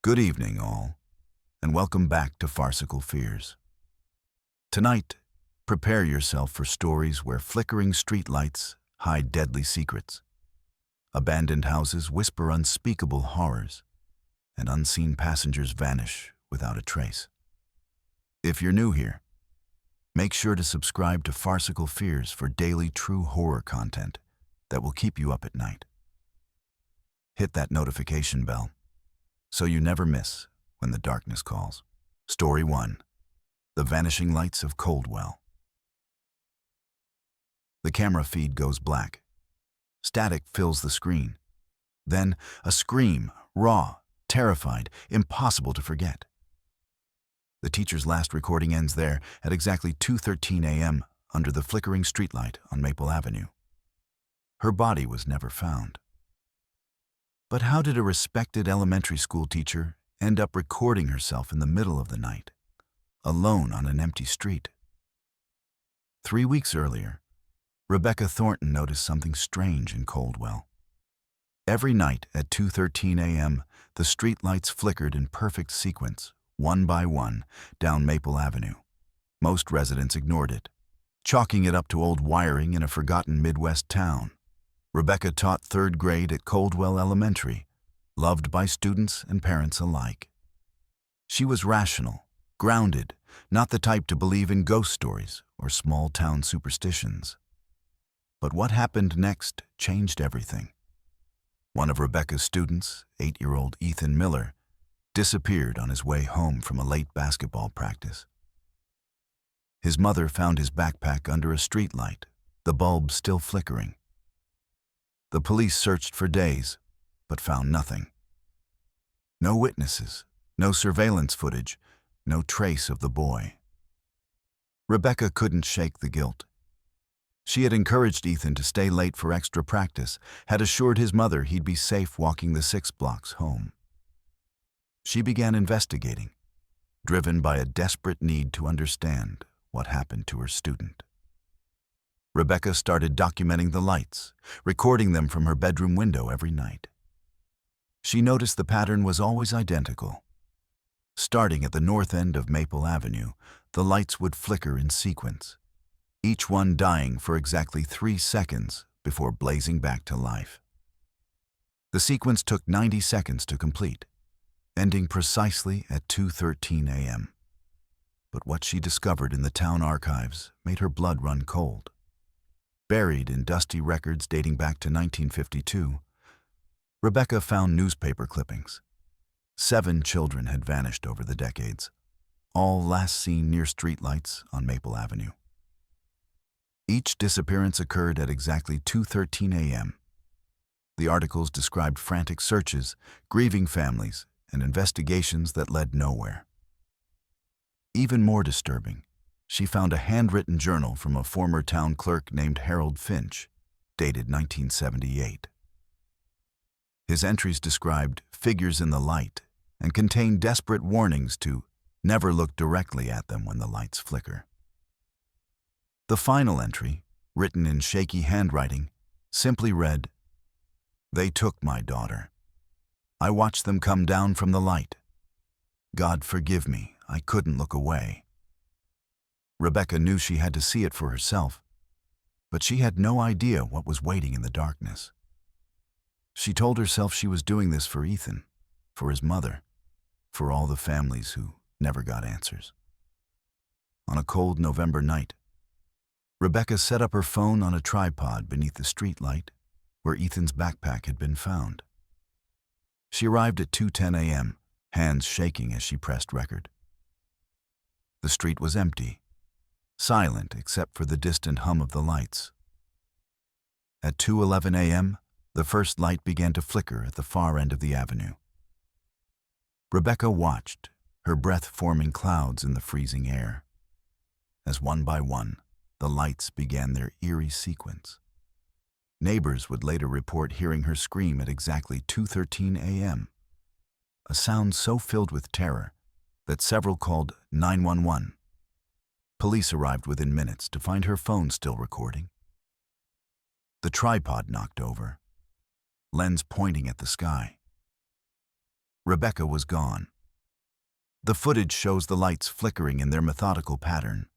Good evening, all, and welcome back to Farcical Fears. Tonight, prepare yourself for stories where flickering streetlights hide deadly secrets, abandoned houses whisper unspeakable horrors, and unseen passengers vanish without a trace. If you're new here, make sure to subscribe to Farcical Fears for daily true horror content that will keep you up at night. Hit that notification bell so you never miss when the darkness calls. Story 1. The Vanishing Lights of Coldwell. The camera feed goes black. Static fills the screen. Then a scream, raw, terrified, impossible to forget. The teacher's last recording ends there at exactly 2:13 a.m. under the flickering streetlight on Maple Avenue. Her body was never found. But how did a respected elementary school teacher end up recording herself in the middle of the night, alone on an empty street? 3 weeks earlier, Rebecca Thornton noticed something strange in Coldwell. Every night at 2:13 a.m., the streetlights flickered in perfect sequence, one by one, down Maple Avenue. Most residents ignored it, chalking it up to old wiring in a forgotten Midwest town. Rebecca taught 3rd grade at Coldwell Elementary, loved by students and parents alike. She was rational, grounded, not the type to believe in ghost stories or small-town superstitions. But what happened next changed everything. One of Rebecca's students, 8-year-old Ethan Miller, disappeared on his way home from a late basketball practice. His mother found his backpack under a streetlight, the bulb still flickering. The police searched for days, but found nothing. No witnesses, no surveillance footage, no trace of the boy. Rebecca couldn't shake the guilt. She had encouraged Ethan to stay late for extra practice, had assured his mother he'd be safe walking the 6 blocks home. She began investigating, driven by a desperate need to understand what happened to her student. Rebecca started documenting the lights, recording them from her bedroom window every night. She noticed the pattern was always identical. Starting at the north end of Maple Avenue, the lights would flicker in sequence, each one dying for exactly 3 seconds before blazing back to life. The sequence took 90 seconds to complete, ending precisely at 2:13 a.m. But what she discovered in the town archives made her blood run cold. Buried in dusty records dating back to 1952, Rebecca found newspaper clippings. 7 children had vanished over the decades, all last seen near streetlights on Maple Avenue. Each disappearance occurred at exactly 2:13 a.m. The articles described frantic searches, grieving families, and investigations that led nowhere. Even more disturbing, she found a handwritten journal from a former town clerk named Harold Finch, dated 1978. His entries described figures in the light and contained desperate warnings to never look directly at them when the lights flicker. The final entry, written in shaky handwriting, simply read, "They took my daughter. I watched them come down from the light. God forgive me, I couldn't look away." Rebecca knew she had to see it for herself, but she had no idea what was waiting in the darkness. She told herself she was doing this for Ethan, for his mother, for all the families who never got answers. On a cold November night, Rebecca set up her phone on a tripod beneath the streetlight where Ethan's backpack had been found. She arrived at 2:10 a.m., hands shaking as she pressed record. The street was empty, silent except for the distant hum of the lights. At 2:11 a.m., the first light began to flicker at the far end of the avenue. Rebecca watched, her breath forming clouds in the freezing air. As one by one, the lights began their eerie sequence. Neighbors would later report hearing her scream at exactly 2:13 a.m., a sound so filled with terror that several called 911. Police arrived within minutes to find her phone still recording. The tripod knocked over, lens pointing at the sky. Rebecca was gone. The footage shows the lights flickering in their methodical pattern.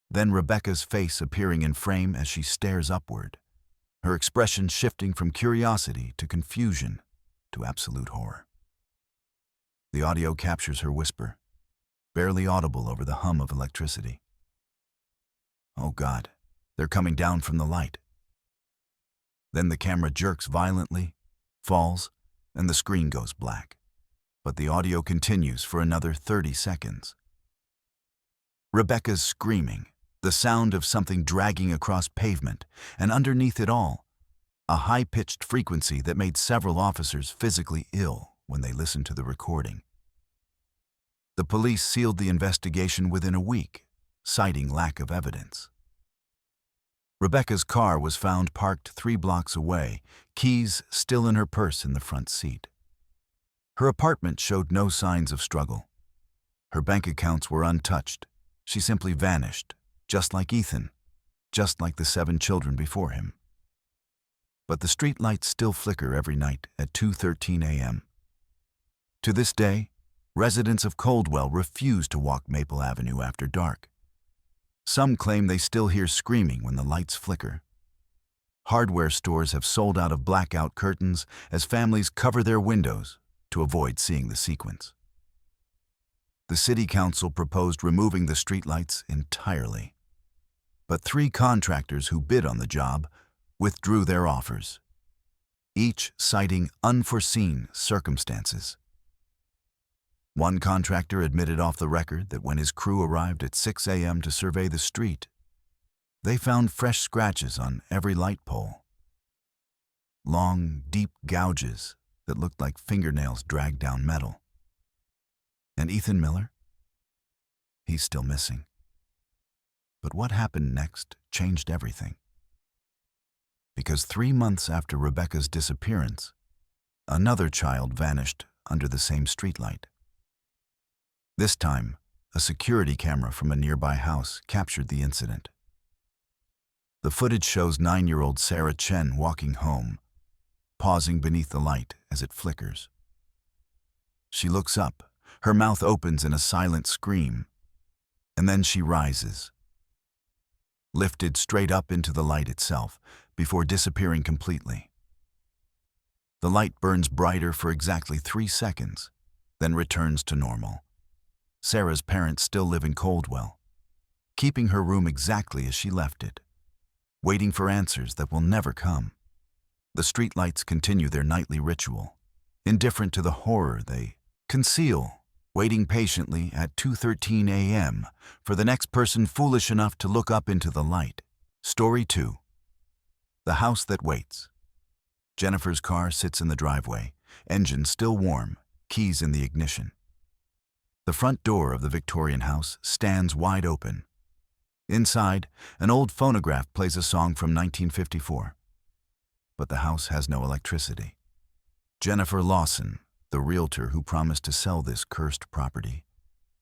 Then Rebecca's face appearing in frame as she stares upward, her expression shifting from curiosity to confusion to absolute horror. The audio captures her whisper, barely audible over the hum of electricity. "Oh God, they're coming down from the light." Then the camera jerks violently, falls, and the screen goes black. But the audio continues for another 30 seconds. Rebecca's screaming, the sound of something dragging across pavement, and underneath it all, a high-pitched frequency that made several officers physically ill when they listened to the recording. The police sealed the investigation within a week, citing lack of evidence. Rebecca's car was found parked 3 blocks away, keys still in her purse in the front seat. Her apartment showed no signs of struggle. Her bank accounts were untouched. She simply vanished, just like Ethan, just like the 7 children before him. But the streetlights still flicker every night at 2:13 a.m. To this day, residents of Coldwell refuse to walk Maple Avenue after dark. Some claim they still hear screaming when the lights flicker. Hardware stores have sold out of blackout curtains as families cover their windows to avoid seeing the sequence. The city council proposed removing the streetlights entirely, but 3 contractors who bid on the job withdrew their offers, each citing unforeseen circumstances. One contractor admitted off the record that when his crew arrived at 6 a.m. to survey the street, they found fresh scratches on every light pole. Long, deep gouges that looked like fingernails dragged down metal. And Ethan Miller? He's still missing. But what happened next changed everything. Because 3 months after Rebecca's disappearance, another child vanished under the same streetlight. This time, a security camera from a nearby house captured the incident. The footage shows 9-year-old Sarah Chen walking home, pausing beneath the light as it flickers. She looks up, her mouth opens in a silent scream, and then she rises, lifted straight up into the light itself before disappearing completely. The light burns brighter for exactly 3 seconds, then returns to normal. Sarah's parents still live in Coldwell, keeping her room exactly as she left it, waiting for answers that will never come. The streetlights continue their nightly ritual, indifferent to the horror they conceal, waiting patiently at 2:13 a.m. for the next person foolish enough to look up into the light. Story 2. The House That Waits. Jennifer's car sits in the driveway, engine still warm, keys in the ignition. The front door of the Victorian house stands wide open. Inside, an old phonograph plays a song from 1954. But the house has no electricity. Jennifer Lawson, the realtor who promised to sell this cursed property,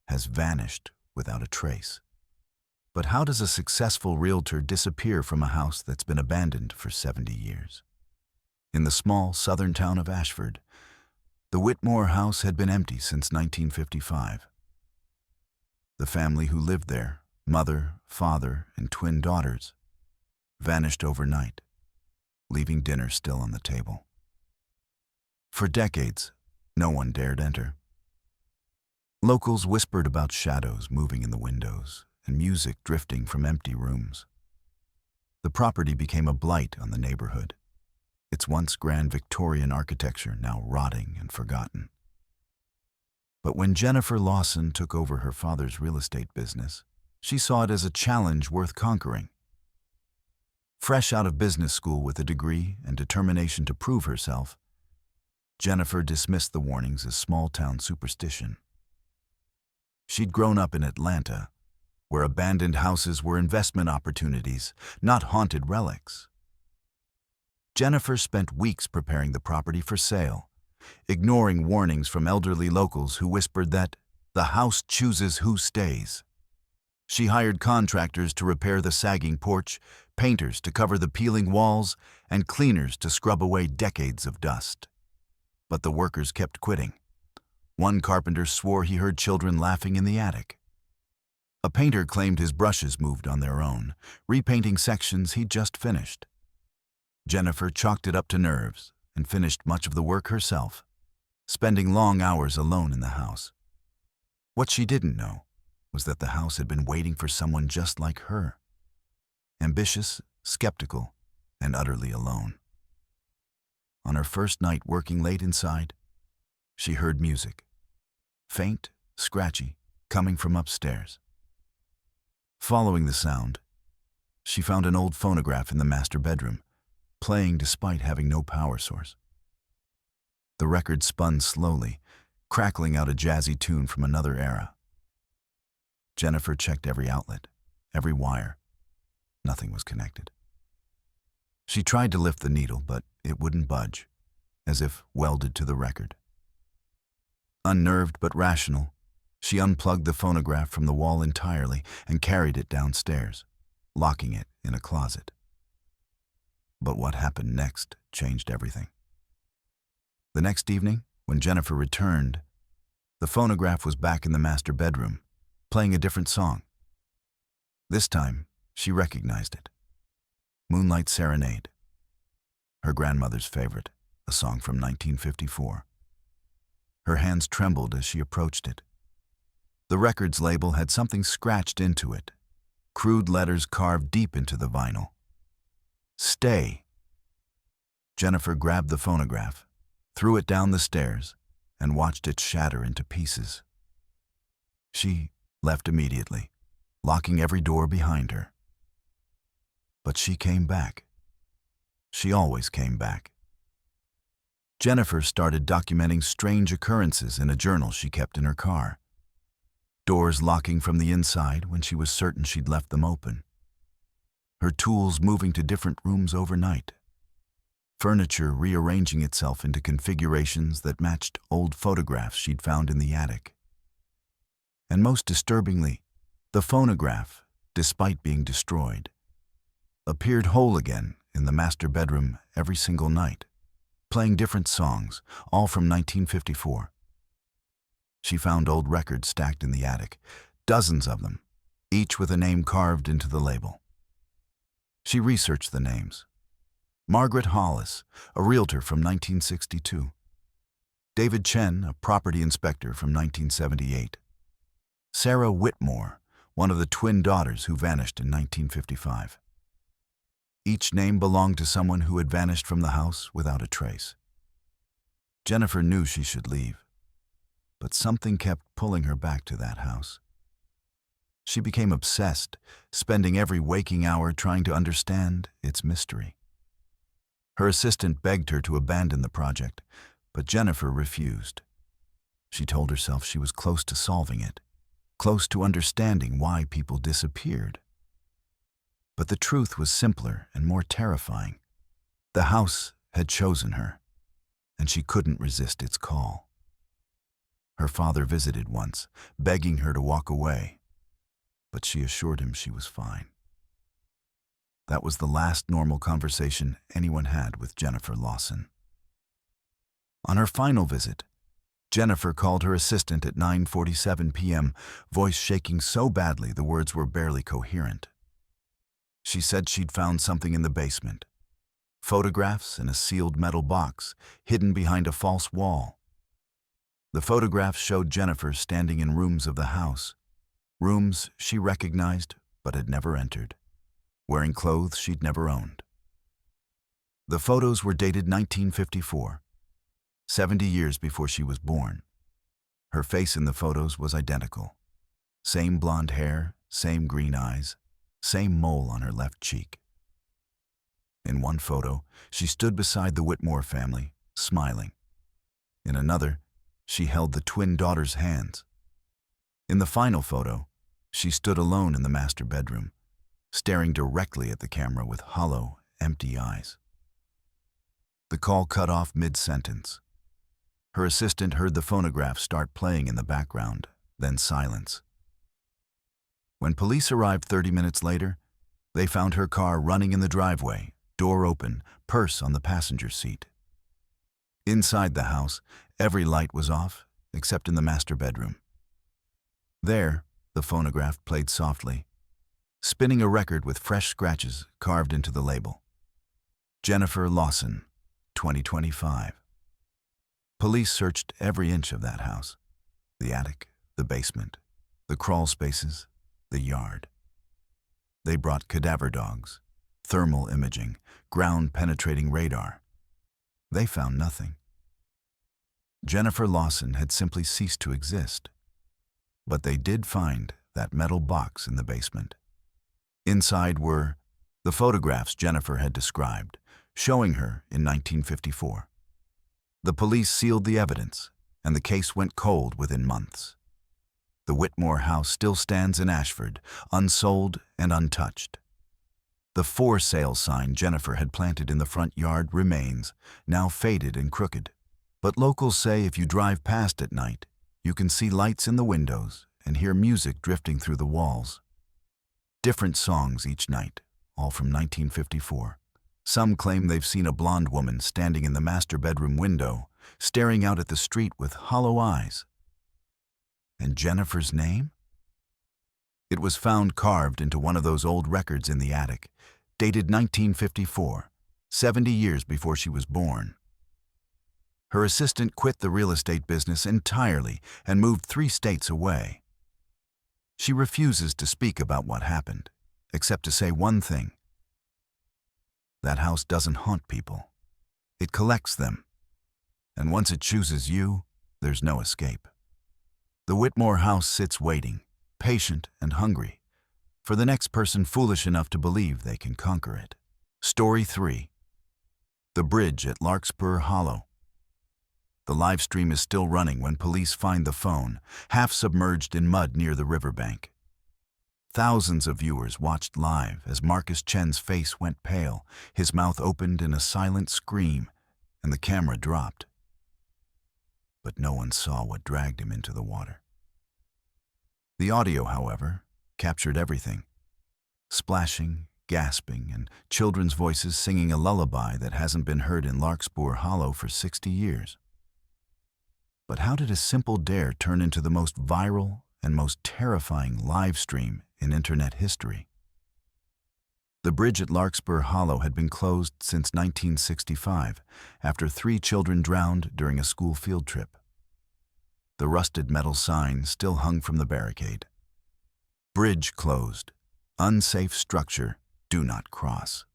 has vanished without a trace. But how does a successful realtor disappear from a house that's been abandoned for 70 years? In the small southern town of Ashford, the Whitmore house had been empty since 1955. The family who lived there, mother, father, and twin daughters, vanished overnight, leaving dinner still on the table. For decades, no one dared enter. Locals whispered about shadows moving in the windows and music drifting from empty rooms. The property became a blight on the neighborhood, its once grand Victorian architecture now rotting and forgotten. But when Jennifer Lawson took over her father's real estate business, she saw it as a challenge worth conquering. Fresh out of business school with a degree and determination to prove herself, Jennifer dismissed the warnings as small-town superstition. She'd grown up in Atlanta, where abandoned houses were investment opportunities, not haunted relics. Jennifer spent weeks preparing the property for sale, ignoring warnings from elderly locals who whispered that the house chooses who stays. She hired contractors to repair the sagging porch, painters to cover the peeling walls, and cleaners to scrub away decades of dust. But the workers kept quitting, One carpenter swore he heard children laughing in the attic. A painter claimed his brushes moved on their own, repainting sections he'd just finished. Jennifer chalked it up to nerves and finished much of the work herself, spending long hours alone in the house. What she didn't know was that the house had been waiting for someone just like her, ambitious, skeptical, and utterly alone. On her first night working late inside, she heard music, faint, scratchy, coming from upstairs. Following the sound, she found an old phonograph in the master bedroom, playing despite having no power source. The record spun slowly, crackling out a jazzy tune from another era. Jennifer checked every outlet, every wire. Nothing was connected. She tried to lift the needle, but it wouldn't budge, as if welded to the record. Unnerved but rational, she unplugged the phonograph from the wall entirely and carried it downstairs, locking it in a closet. But what happened next changed everything. The next evening, when Jennifer returned, the phonograph was back in the master bedroom, playing a different song. This time, she recognized it. Moonlight Serenade, her grandmother's favorite, a song from 1954. Her hands trembled as she approached it. The record's label had something scratched into it, crude letters carved deep into the vinyl. Stay. Jennifer grabbed the phonograph, threw it down the stairs, and watched it shatter into pieces. She left immediately, locking every door behind her. But she came back. She always came back. Jennifer started documenting strange occurrences in a journal she kept in her car. Doors locking from the inside when she was certain she'd left them open. Her tools moving to different rooms overnight. Furniture rearranging itself into configurations that matched old photographs she'd found in the attic. And most disturbingly, the phonograph, despite being destroyed, appeared whole again in the master bedroom every single night, playing different songs, all from 1954. She found old records stacked in the attic, dozens of them, each with a name carved into the label. She researched the names. Margaret Hollis, a realtor from 1962. David Chen, a property inspector from 1978. Sarah Whitmore, one of the twin daughters who vanished in 1955. Each name belonged to someone who had vanished from the house without a trace. Jennifer knew she should leave, but something kept pulling her back to that house. She became obsessed, spending every waking hour trying to understand its mystery. Her assistant begged her to abandon the project, but Jennifer refused. She told herself she was close to solving it, close to understanding why people disappeared. But the truth was simpler and more terrifying. The house had chosen her, and she couldn't resist its call. Her father visited once, begging her to walk away, but she assured him she was fine. That was the last normal conversation anyone had with Jennifer Lawson. On her final visit, Jennifer called her assistant at 9:47 p.m., voice shaking so badly the words were barely coherent. She said she'd found something in the basement. Photographs in a sealed metal box, hidden behind a false wall. The photographs showed Jennifer standing in rooms of the house, rooms she recognized but had never entered, wearing clothes she'd never owned. The photos were dated 1954, 70 years before she was born. Her face in the photos was identical. Same blonde hair, same green eyes, same mole on her left cheek. In one photo, she stood beside the Whitmore family, smiling. In another, she held the twin daughters' hands. In the final photo, she stood alone in the master bedroom, staring directly at the camera with hollow, empty eyes. The call cut off mid-sentence. Her assistant heard the phonograph start playing in the background, then silence. When police arrived 30 minutes later, they found her car running in the driveway, door open, purse on the passenger seat. Inside the house, every light was off except in the master bedroom. There, the phonograph played softly, spinning a record with fresh scratches carved into the label. Jennifer Lawson, 2025. Police searched every inch of that house. The attic, the basement, the crawl spaces, the yard. They brought cadaver dogs, thermal imaging, ground-penetrating radar. They found nothing. Jennifer Lawson had simply ceased to exist. But they did find that metal box in the basement. Inside were the photographs Jennifer had described, showing her in 1954. The police sealed the evidence, and the case went cold within months. The Whitmore house still stands in Ashford, unsold and untouched. The for sale sign Jennifer had planted in the front yard remains, now faded and crooked. But locals say if you drive past at night, you can see lights in the windows and hear music drifting through the walls. Different songs each night, all from 1954. Some claim they've seen a blonde woman standing in the master bedroom window, staring out at the street with hollow eyes. And Jennifer's name? It was found carved into one of those old records in the attic, dated 1954, 70 years before she was born. Her assistant quit the real estate business entirely and moved 3 states away. She refuses to speak about what happened, except to say one thing. That house doesn't haunt people. It collects them. And once it chooses you, there's no escape. The Whitmore house sits waiting, patient and hungry, for the next person foolish enough to believe they can conquer it. Story 3. The Bridge at Larkspur Hollow. The live stream is still running when police find the phone, half submerged in mud near the riverbank. Thousands of viewers watched live as Marcus Chen's face went pale, his mouth opened in a silent scream, and the camera dropped. But no one saw what dragged him into the water. The audio, however, captured everything. Splashing, gasping, and children's voices singing a lullaby that hasn't been heard in Larkspur Hollow for 60 years. But how did a simple dare turn into the most viral and most terrifying live stream in internet history? The bridge at Larkspur Hollow had been closed since 1965 after 3 children drowned during a school field trip. The rusted metal sign still hung from the barricade. Bridge closed. Unsafe structure. Do not cross.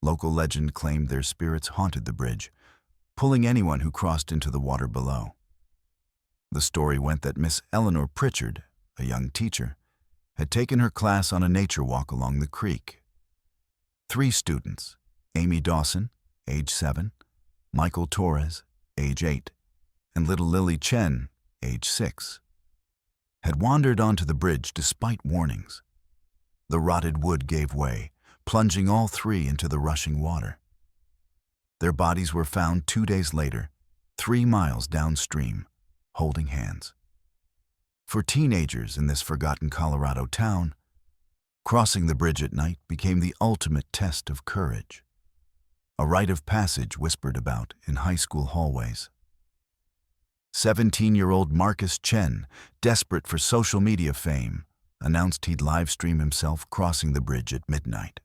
Local legend claimed their spirits haunted the bridge, pulling anyone who crossed into the water below. The story went that Miss Eleanor Pritchard, a young teacher, had taken her class on a nature walk along the creek. 3 students, Amy Dawson, age 7, Michael Torres, age 8, and little Lily Chen, age 6, had wandered onto the bridge despite warnings. The rotted wood gave way, plunging all 3 into the rushing water. Their bodies were found 2 days later, 3 miles downstream, holding hands. For teenagers in this forgotten Colorado town, crossing the bridge at night became the ultimate test of courage, a rite of passage whispered about in high school hallways. 17-year-old Marcus Chen, desperate for social media fame, announced he'd live stream himself crossing the bridge at midnight.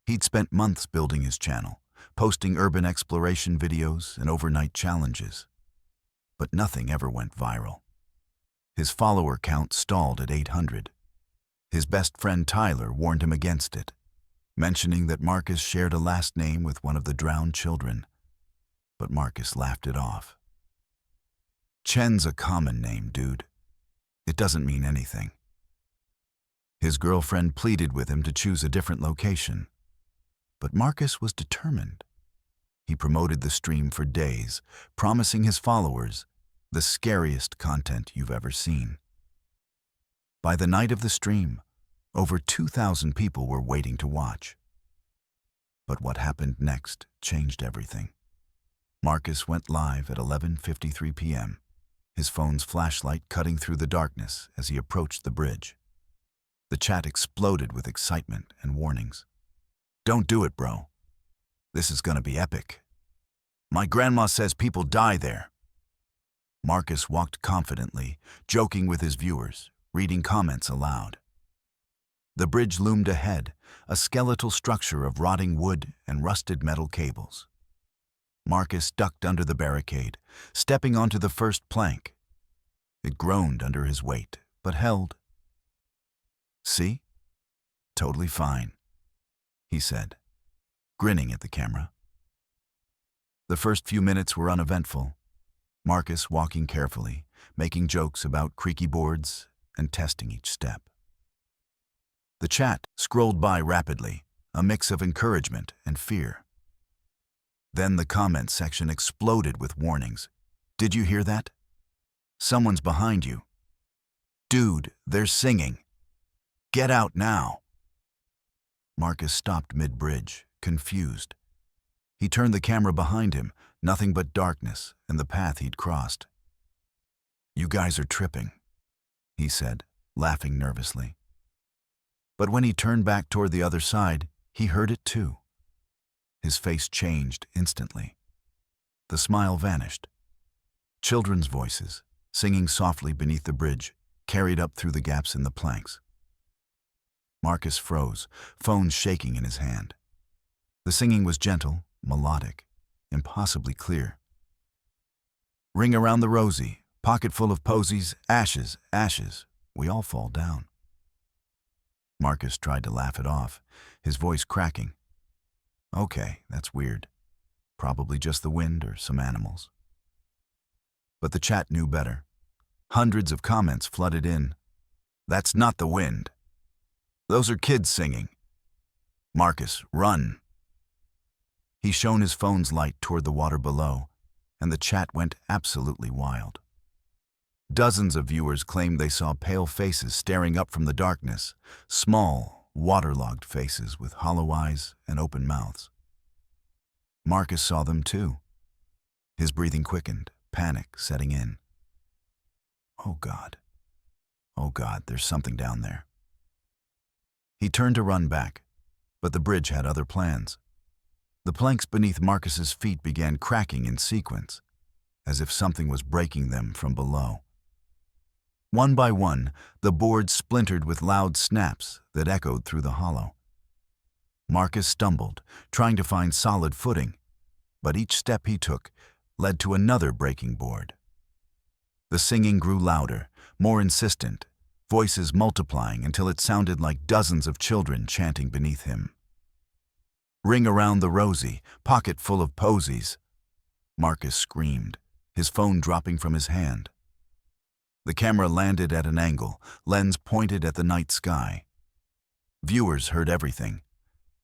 He'd spent months building his channel, posting urban exploration videos and overnight challenges. But nothing ever went viral. His follower count stalled at 800. His best friend Tyler warned him against it, mentioning that Marcus shared a last name with one of the drowned children. But Marcus laughed it off. Chen's a common name, dude. It doesn't mean anything. His girlfriend pleaded with him to choose a different location. But Marcus was determined. He promoted the stream for days, promising his followers the scariest content you've ever seen. By the night of the stream, over 2,000 people were waiting to watch. But what happened next changed everything. Marcus went live at 11:53 p.m., his phone's flashlight cutting through the darkness as he approached the bridge. The chat exploded with excitement and warnings. "Don't do it, bro. This is gonna be epic. My grandma says people die there." Marcus walked confidently, joking with his viewers, reading comments aloud. The bridge loomed ahead, a skeletal structure of rotting wood and rusted metal cables. Marcus ducked under the barricade, stepping onto the first plank. It groaned under his weight, but held. "See? Totally fine," he said, grinning at the camera. The first few minutes were uneventful. Marcus walking carefully, making jokes about creaky boards and testing each step. The chat scrolled by rapidly, a mix of encouragement and fear. Then the comments section exploded with warnings. "Did you hear that? Someone's behind you. Dude, they're singing. Get out now." Marcus stopped mid-bridge, confused. He turned the camera behind him, nothing but darkness and the path he'd crossed. "You guys are tripping," he said, laughing nervously. But when he turned back toward the other side, he heard it too. His face changed instantly. The smile vanished. Children's voices, singing softly beneath the bridge, carried up through the gaps in the planks. Marcus froze, phone shaking in his hand. The singing was gentle, melodic, impossibly clear. "Ring around the rosy, pocket full of posies, ashes, ashes, we all fall down." Marcus tried to laugh it off, his voice cracking. "Okay, that's weird. Probably just the wind or some animals." But the chat knew better. Hundreds of comments flooded in. "That's not the wind. Those are kids singing. Marcus, run." He shone his phone's light toward the water below, and the chat went absolutely wild. Dozens of viewers claimed they saw pale faces staring up from the darkness, small, waterlogged faces with hollow eyes and open mouths. Marcus saw them too. His breathing quickened, panic setting in. Oh God, there's something down there." He turned to run back, but the bridge had other plans. The planks beneath Marcus's feet began cracking in sequence, as if something was breaking them from below. One by one, the boards splintered with loud snaps that echoed through the hollow. Marcus stumbled, trying to find solid footing, but each step he took led to another breaking board. The singing grew louder, more insistent, voices multiplying until it sounded like dozens of children chanting beneath him. "Ring around the rosy, pocket full of posies," Marcus screamed, his phone dropping from his hand. The camera landed at an angle, lens pointed at the night sky. Viewers heard everything.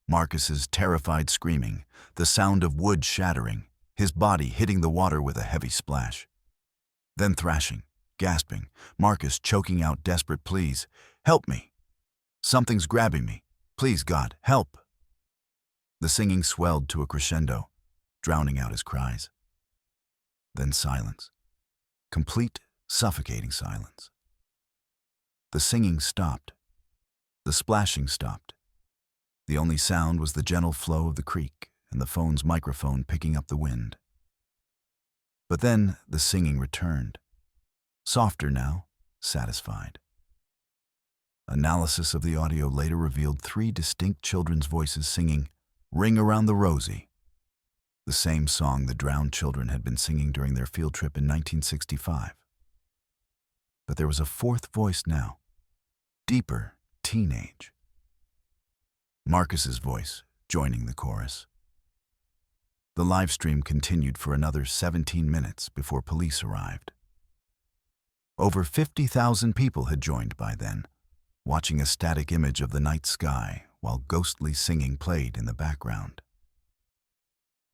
Marcus's terrified screaming, the sound of wood shattering, his body hitting the water with a heavy splash. Then thrashing, gasping, Marcus choking out desperate pleas. "Help me! Something's grabbing me. Please, God, help!" The singing swelled to a crescendo, drowning out his cries. Then silence. Complete, suffocating silence. The singing stopped. The splashing stopped. The only sound was the gentle flow of the creek and the phone's microphone picking up the wind. But then the singing returned. Softer now, satisfied. Analysis of the audio later revealed 3 distinct children's voices singing "Ring Around the Rosy," the same song the drowned children had been singing during their field trip in 1965. But there was a 4th voice now, deeper, teenage. Marcus's voice, joining the chorus. The live stream continued for another 17 minutes before police arrived. Over 50,000 people had joined by then, watching a static image of the night sky while ghostly singing played in the background.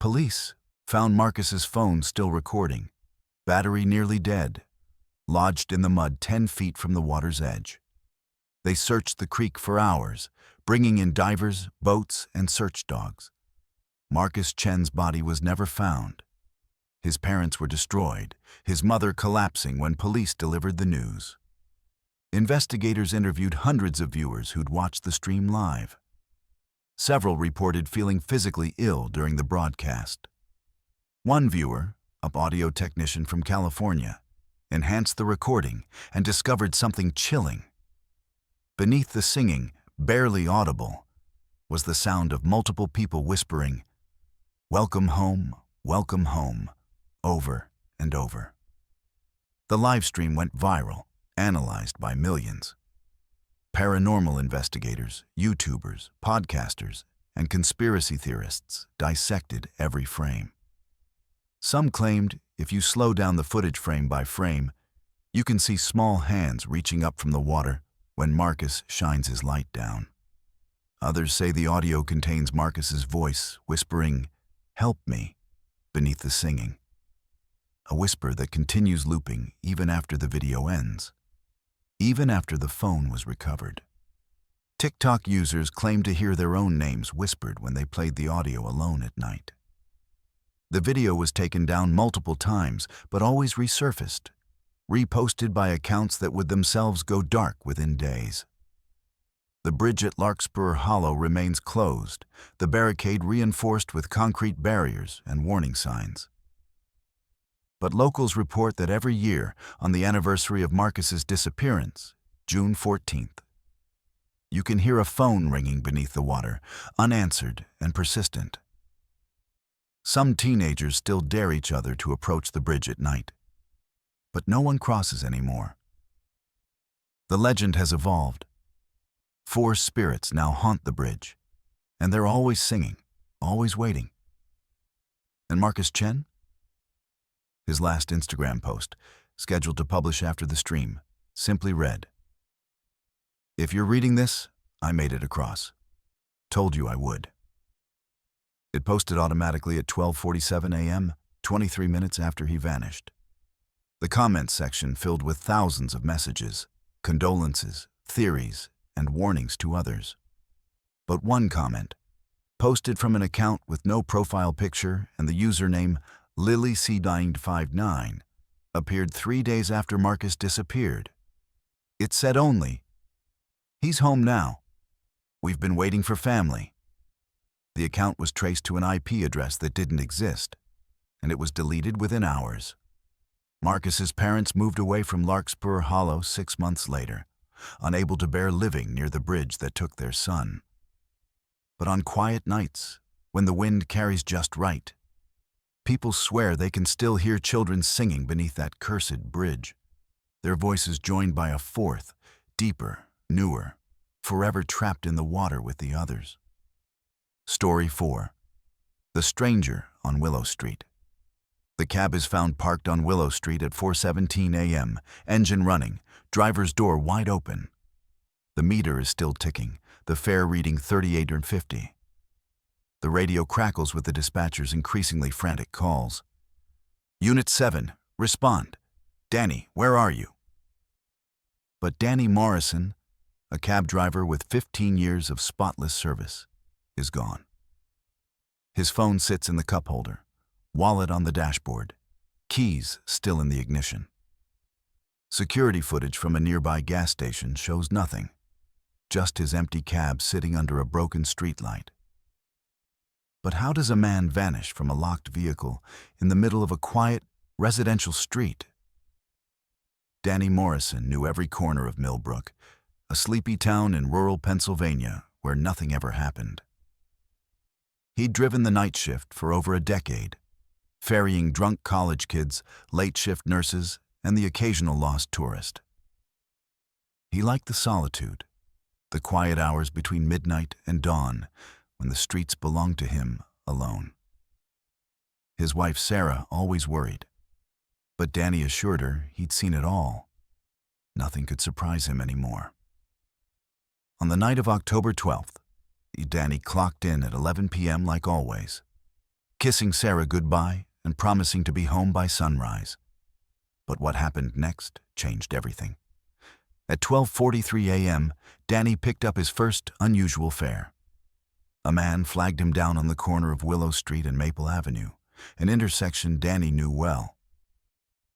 Police found Marcus's phone still recording, battery nearly dead, lodged in the mud 10 feet from the water's edge. They searched the creek for hours, bringing in divers, boats, and search dogs. Marcus Chen's body was never found. His parents were destroyed, his mother collapsing when police delivered the news. Investigators interviewed hundreds of viewers who'd watched the stream live. Several reported feeling physically ill during the broadcast. One viewer, an audio technician from California, enhanced the recording, and discovered something chilling. Beneath the singing, barely audible, was the sound of multiple people whispering, welcome home," over and over. The live stream went viral, analyzed by millions. Paranormal investigators, YouTubers, podcasters, and conspiracy theorists dissected every frame. Some claimed if you slow down the footage frame by frame, you can see small hands reaching up from the water when Marcus shines his light down. Others say the audio contains Marcus's voice whispering, "Help me," beneath the singing. A whisper that continues looping even after the video ends, even after the phone was recovered. TikTok users claim to hear their own names whispered when they played the audio alone at night. The video was taken down multiple times, but always resurfaced, reposted by accounts that would themselves go dark within days. The bridge at Larkspur Hollow remains closed, the barricade reinforced with concrete barriers and warning signs. But locals report that every year, on the anniversary of Marcus's disappearance, June 14th, you can hear a phone ringing beneath the water, unanswered and persistent. Some teenagers still dare each other to approach the bridge at night, but no one crosses anymore. The legend has evolved. 4 spirits now haunt the bridge, and they're always singing, always waiting. And Marcus Chen? His last Instagram post, scheduled to publish after the stream, simply read, "If you're reading this, I made it across. Told you I would." It posted automatically at 12:47 a.m., 23 minutes after he vanished. The comments section filled with thousands of messages, condolences, theories, and warnings to others. But one comment, posted from an account with no profile picture and the username LilyCDined59, appeared 3 days after Marcus disappeared. It said only, "He's home now. We've been waiting for family." The account was traced to an IP address that didn't exist, and it was deleted within hours. Marcus's parents moved away from Larkspur Hollow 6 months later, unable to bear living near the bridge that took their son. But on quiet nights, when the wind carries just right, people swear they can still hear children singing beneath that cursed bridge, their voices joined by a fourth, deeper, newer, forever trapped in the water with the others. Story 4. The Stranger on Willow Street. The cab is found parked on Willow Street at 4:17 a.m., engine running, driver's door wide open. The meter is still ticking, the fare reading $38.50. The radio crackles with the dispatcher's increasingly frantic calls. "Unit 7, respond. Danny, where are you?" But Danny Morrison, a cab driver with 15 years of spotless service, is gone. His phone sits in the cup holder, wallet on the dashboard, keys still in the ignition. Security footage from a nearby gas station shows nothing, just his empty cab sitting under a broken streetlight. But how does a man vanish from a locked vehicle in the middle of a quiet, residential street? Danny Morrison knew every corner of Millbrook, a sleepy town in rural Pennsylvania where nothing ever happened. He'd driven the night shift for over a decade, ferrying drunk college kids, late shift nurses, and the occasional lost tourist. He liked the solitude, the quiet hours between midnight and dawn when the streets belonged to him alone. His wife Sarah always worried, but Danny assured her he'd seen it all. Nothing could surprise him anymore. On the night of October 12th, Danny clocked in at 11 p.m. like always, kissing Sarah goodbye and promising to be home by sunrise. But what happened next changed everything. At 12:43 a.m., Danny picked up his first unusual fare. A man flagged him down on the corner of Willow Street and Maple Avenue, an intersection Danny knew well.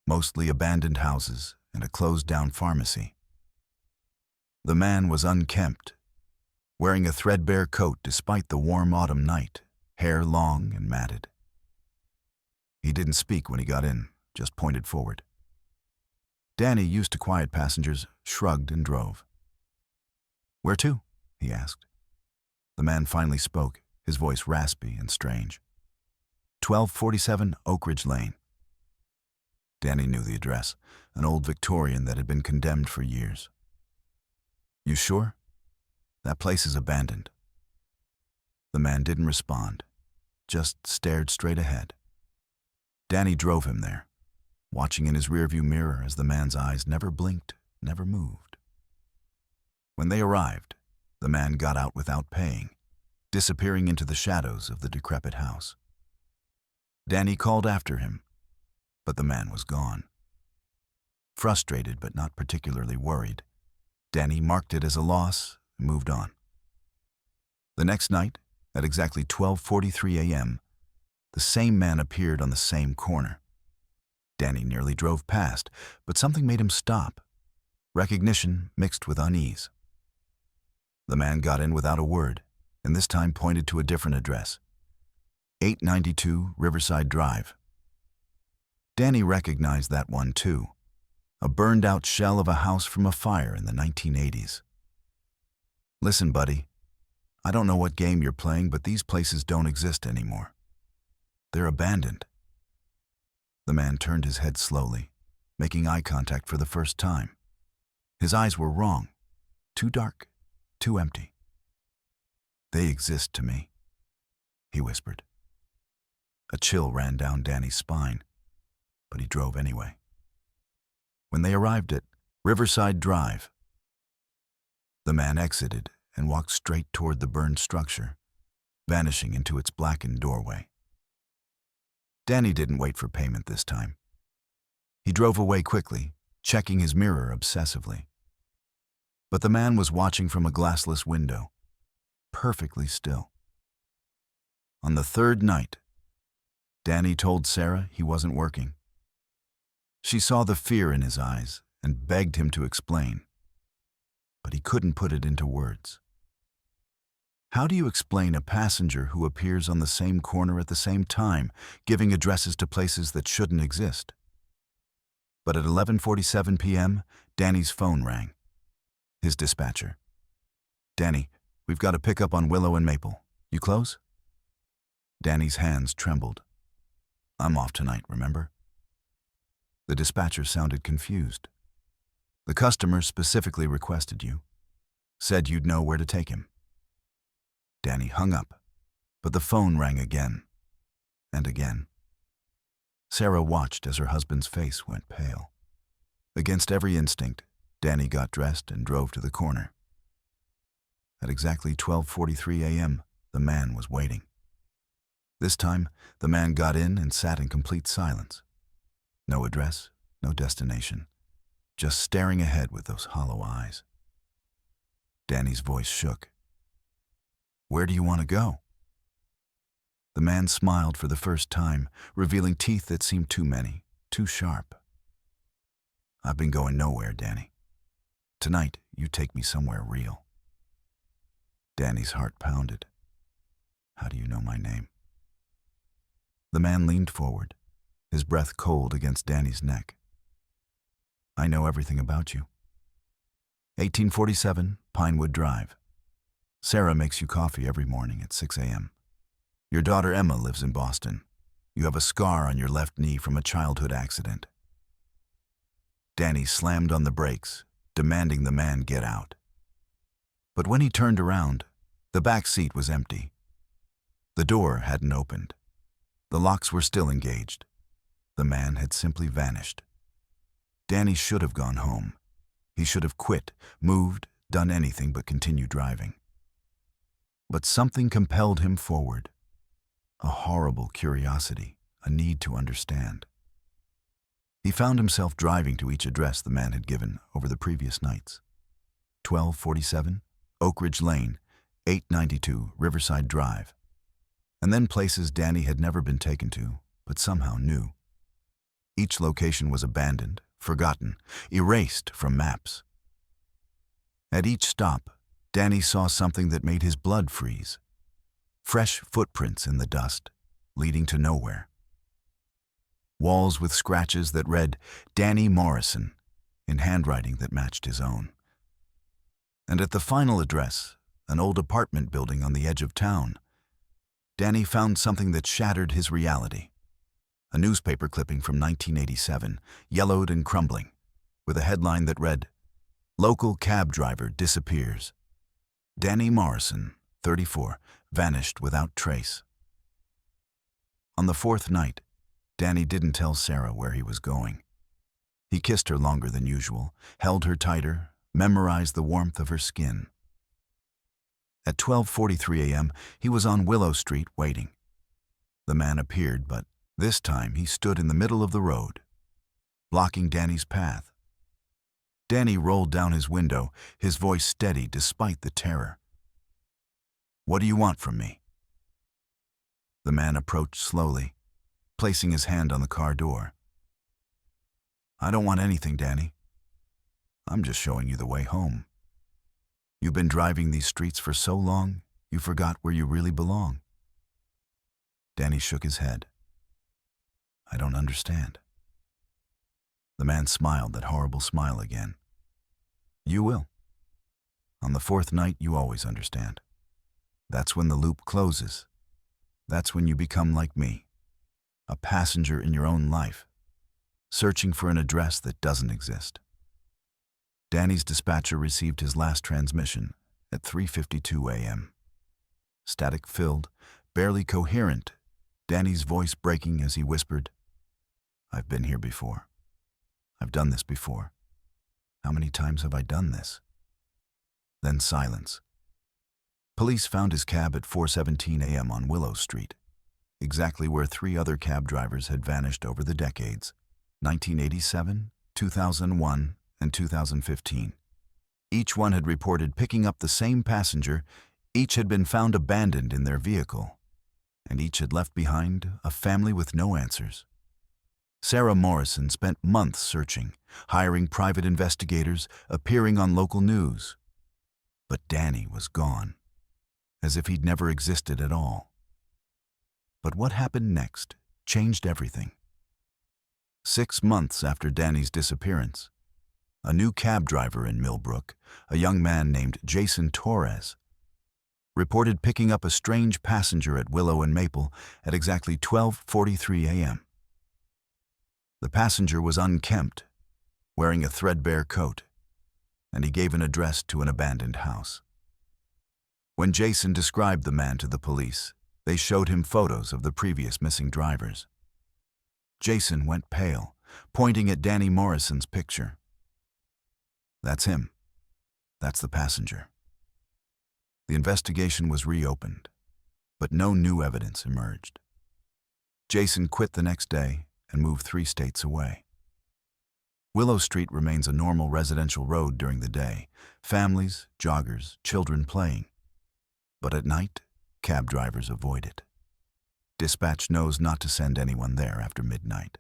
Mostly abandoned houses and a closed-down pharmacy. The man was unkempt, wearing a threadbare coat despite the warm autumn night, hair long and matted. He didn't speak when he got in, just pointed forward. Danny, used to quiet passengers, shrugged and drove. "Where to?" he asked. The man finally spoke, his voice raspy and strange. 1247 Oak Ridge Lane. Danny knew the address, an old Victorian that had been condemned for years. "You sure? That place is abandoned." The man didn't respond, just stared straight ahead. Danny drove him there, watching in his rearview mirror as the man's eyes never blinked, never moved. When they arrived, the man got out without paying, disappearing into the shadows of the decrepit house. Danny called after him, but the man was gone. Frustrated but not particularly worried, Danny marked it as a loss and moved on. The next night, at exactly 12:43 a.m., the same man appeared on the same corner. Danny nearly drove past, but something made him stop, recognition mixed with unease. The man got in without a word, and this time pointed to a different address, 892 Riverside Drive. Danny recognized that one too, a burned-out shell of a house from a fire in the 1980s. "Listen, buddy, I don't know what game you're playing, but these places don't exist anymore. They're abandoned." The man turned his head slowly, making eye contact for the first time. His eyes were wrong, too dark, too empty. "They exist to me," he whispered. A chill ran down Danny's spine, but he drove anyway. When they arrived at Riverside Drive, the man exited and walked straight toward the burned structure, vanishing into its blackened doorway. Danny didn't wait for payment this time. He drove away quickly, checking his mirror obsessively. But the man was watching from a glassless window, perfectly still. On the third night, Danny told Sarah he wasn't working. She saw the fear in his eyes and begged him to explain, but he couldn't put it into words. How do you explain a passenger who appears on the same corner at the same time, giving addresses to places that shouldn't exist? But at 11:47 p.m., Danny's phone rang. His dispatcher. "Danny, we've got a pickup on Willow and Maple. You close?" Danny's hands trembled. "I'm off tonight, remember?" The dispatcher sounded confused. "The customer specifically requested you. Said you'd know where to take him." Danny hung up, but the phone rang again and again. Sarah watched as her husband's face went pale. Against every instinct, Danny got dressed and drove to the corner. At exactly 12:43 a.m., the man was waiting. This time, the man got in and sat in complete silence. No address, no destination, just staring ahead with those hollow eyes. Danny's voice shook. "Where do you want to go?" The man smiled for the first time, revealing teeth that seemed too many, too sharp. "I've been going nowhere, Danny. Tonight, you take me somewhere real." Danny's heart pounded. "How do you know my name?" The man leaned forward, his breath cold against Danny's neck. "I know everything about you. 1847 Pinewood Drive. Sarah makes you coffee every morning at 6 a.m. Your daughter Emma lives in Boston. You have a scar on your left knee from a childhood accident." Danny slammed on the brakes, demanding the man get out. But when he turned around, the back seat was empty. The door hadn't opened. The locks were still engaged. The man had simply vanished. Danny should have gone home. He should have quit, moved, done anything but continue driving. But something compelled him forward. A horrible curiosity, a need to understand. He found himself driving to each address the man had given over the previous nights. 1247 Oak Ridge Lane, 892 Riverside Drive. And then places Danny had never been taken to, but somehow knew. Each location was abandoned, forgotten, erased from maps. At each stop, Danny saw something that made his blood freeze. Fresh footprints in the dust, leading to nowhere. Walls with scratches that read, "Danny Morrison, in handwriting that matched his own. And at the final address, an old apartment building on the edge of town, Danny found something that shattered his reality. A newspaper clipping from 1987, yellowed and crumbling, with a headline that read, "Local cab driver disappears. Danny Morrison, 34, vanished without trace." On the fourth night, Danny didn't tell Sarah where he was going. He kissed her longer than usual, held her tighter, memorized the warmth of her skin. At 12:43 a.m., he was on Willow Street waiting. The man appeared, but this time he stood in the middle of the road, blocking Danny's path. Danny rolled down his window, his voice steady despite the terror. "What do you want from me?" The man approached slowly, placing his hand on the car door. "I don't want anything, Danny. I'm just showing you the way home. You've been driving these streets for so long, you forgot where you really belong." Danny shook his head. "I don't understand." The man smiled that horrible smile again. "You will. On the fourth night, you always understand. That's when the loop closes. That's when you become like me, a passenger in your own life, searching for an address that doesn't exist." Danny's dispatcher received his last transmission at 3:52 a.m. Static-filled, barely coherent, Danny's voice breaking as he whispered, "I've been here before. I've done this before. How many times have I done this?" Then silence. Police found his cab at 4:17 a.m. on Willow Street, exactly where 3 other cab drivers had vanished over the decades, 1987, 2001, and 2015. Each one had reported picking up the same passenger, each had been found abandoned in their vehicle, and each had left behind a family with no answers. Sarah Morrison spent months searching, hiring private investigators, appearing on local news. But Danny was gone, as if he'd never existed at all. But what happened next changed everything. 6 months after Danny's disappearance, a new cab driver in Millbrook, a young man named Jason Torres, reported picking up a strange passenger at Willow and Maple at exactly 12:43 a.m. The passenger was unkempt, wearing a threadbare coat, and he gave an address to an abandoned house. When Jason described the man to the police, they showed him photos of the previous missing drivers. Jason went pale, pointing at Danny Morrison's picture. "That's him. That's the passenger." The investigation was reopened, but no new evidence emerged. Jason quit the next day and moved 3 states away. Willow Street remains a normal residential road during the day, families, joggers, children playing. But at night, cab drivers avoid it. Dispatch knows not to send anyone there after midnight.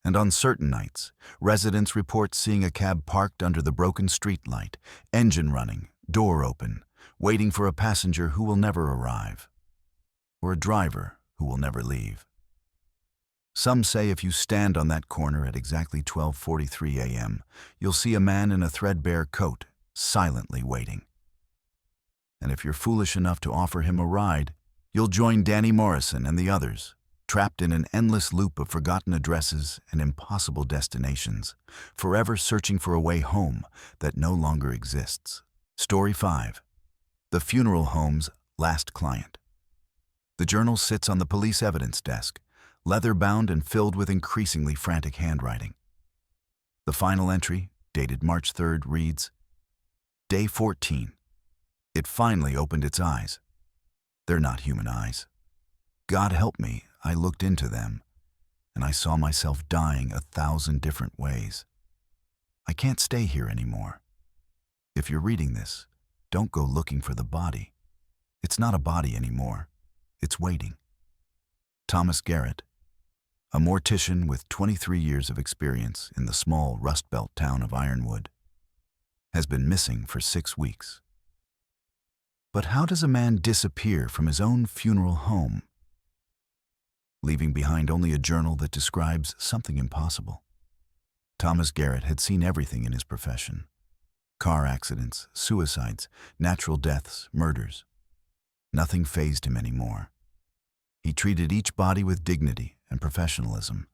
And on certain nights, residents report seeing a cab parked under the broken streetlight, engine running, door open, waiting for a passenger who will never arrive, or a driver who will never leave. Some say if you stand on that corner at exactly 12:43 a.m., you'll see a man in a threadbare coat, silently waiting. And if you're foolish enough to offer him a ride, you'll join Danny Morrison and the others, trapped in an endless loop of forgotten addresses and impossible destinations, forever searching for a way home that no longer exists. Story 5. The Funeral Home's Last Client. The journal sits on the police evidence desk, leather-bound and filled with increasingly frantic handwriting. The final entry, dated March 3rd, reads, "Day 14. It finally opened its eyes. They're not human eyes. God help me, I looked into them, and I saw myself dying 1,000 different ways. I can't stay here anymore. If you're reading this, don't go looking for the body. It's not a body anymore. It's waiting." Thomas Garrett, a mortician with 23 years of experience in the small Rust Belt town of Ironwood, has been missing for 6 weeks. But how does a man disappear from his own funeral home, leaving behind only a journal that describes something impossible? Thomas Garrett had seen everything in his profession: car accidents, suicides, natural deaths, murders. Nothing fazed him anymore. He treated each body with dignity and professionalism,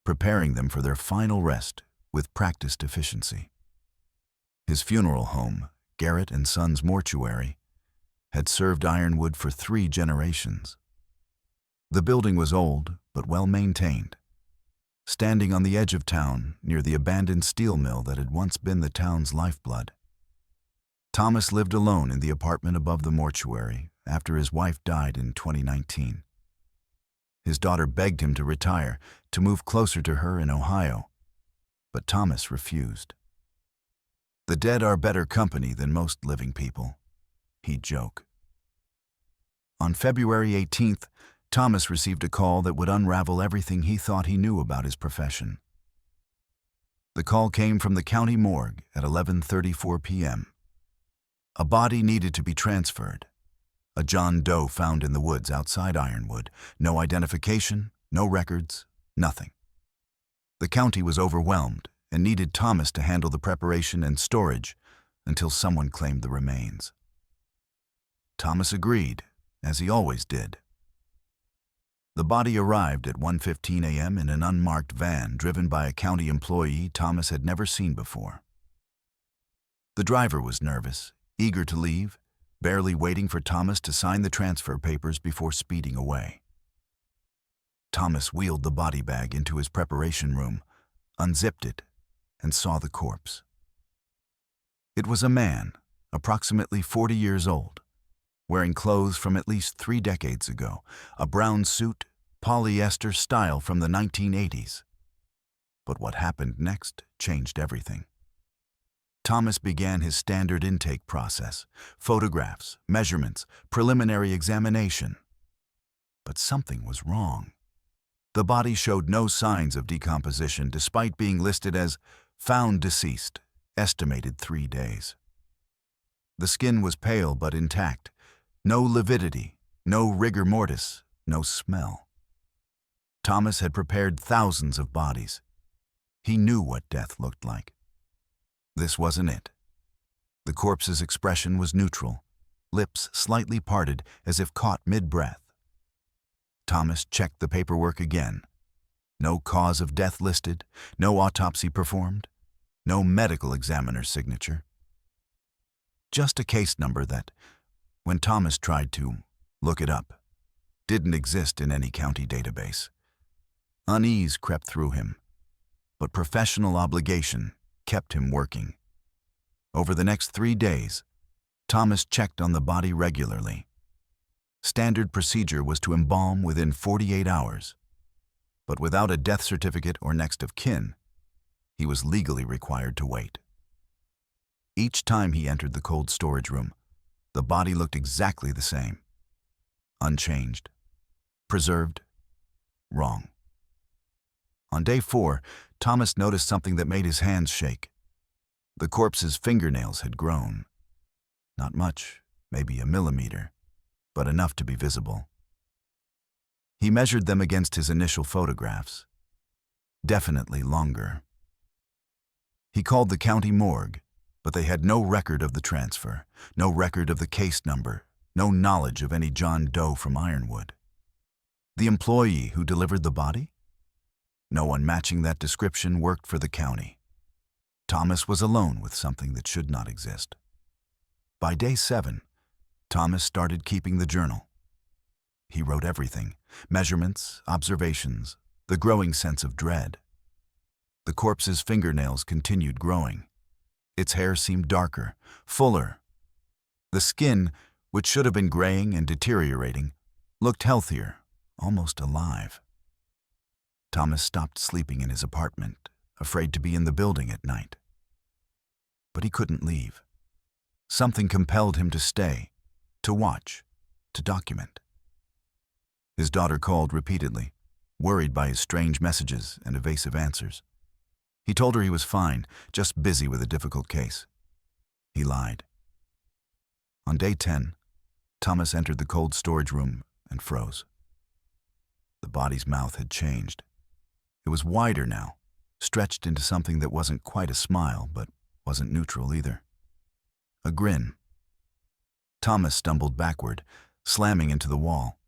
preparing them for their final rest with practiced efficiency. His funeral home, Garrett and Sons Mortuary, had served Ironwood for 3 generations. The building was old but well maintained, standing on the edge of town near the abandoned steel mill that had once been the town's lifeblood. Thomas lived alone in the apartment above the mortuary after his wife died in 2019. His daughter begged him to retire, to move closer to her in Ohio, but Thomas refused. "The dead are better company than most living people," he'd joke. On February 18th, Thomas received a call that would unravel everything he thought he knew about his profession. The call came from the county morgue at 11:34 p.m. A body needed to be transferred. A John Doe found in the woods outside Ironwood. No identification, no records, nothing. The county was overwhelmed and needed Thomas to handle the preparation and storage until someone claimed the remains. Thomas agreed, as he always did. The body arrived at 1:15 a.m. in an unmarked van driven by a county employee Thomas had never seen before. The driver was nervous, eager to leave, barely waiting for Thomas to sign the transfer papers before speeding away. Thomas wheeled the body bag into his preparation room, unzipped it, and saw the corpse. It was a man, approximately 40 years old, wearing clothes from at least 3 decades ago, a brown suit, polyester style from the 1980s. But what happened next changed everything. Thomas began his standard intake process: photographs, measurements, preliminary examination. But something was wrong. The body showed no signs of decomposition despite being listed as found deceased, estimated 3 days. The skin was pale but intact. No lividity, no rigor mortis, no smell. Thomas had prepared thousands of bodies. He knew what death looked like. This wasn't it. The corpse's expression was neutral, lips slightly parted as if caught mid-breath. Thomas checked the paperwork again. No cause of death listed, no autopsy performed, no medical examiner's signature. Just a case number that, when Thomas tried to look it up, didn't exist in any county database. Unease crept through him, but professional obligation kept him working. Over the next 3 days, Thomas checked on the body regularly. Standard procedure was to embalm within 48 hours, but without a death certificate or next of kin, he was legally required to wait. Each time he entered the cold storage room, the body looked exactly the same. Unchanged. Preserved. Wrong. On day 4, Thomas noticed something that made his hands shake. The corpse's fingernails had grown. Not much, maybe a millimeter, but enough to be visible. He measured them against his initial photographs. Definitely longer. He called the county morgue, but they had no record of the transfer, no record of the case number, no knowledge of any John Doe from Ironwood. The employee who delivered the body? No one matching that description worked for the county. Thomas was alone with something that should not exist. By day 7, Thomas started keeping the journal. He wrote everything: measurements, observations, the growing sense of dread. The corpse's fingernails continued growing. Its hair seemed darker, fuller. The skin, which should have been graying and deteriorating, looked healthier, almost alive. Thomas stopped sleeping in his apartment, afraid to be in the building at night. But he couldn't leave. Something compelled him to stay, to watch, to document. His daughter called repeatedly, worried by his strange messages and evasive answers. He told her he was fine, just busy with a difficult case. He lied. On day 10, Thomas entered the cold storage room and froze. The body's mouth had changed. It was wider now, stretched into something that wasn't quite a smile, but wasn't neutral either. A grin. Thomas stumbled backward, slamming into the wall.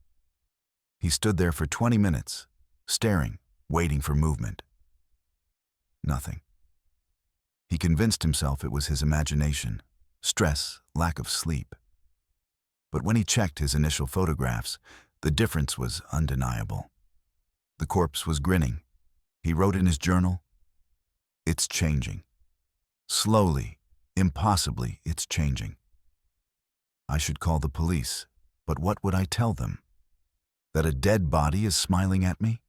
He stood there for 20 minutes, staring, waiting for movement. Nothing. He convinced himself it was his imagination, stress, lack of sleep. But when he checked his initial photographs, the difference was undeniable. The corpse was grinning. He wrote in his journal, "It's changing. Slowly, impossibly, it's changing. I should call the police, but what would I tell them? That a dead body is smiling at me?"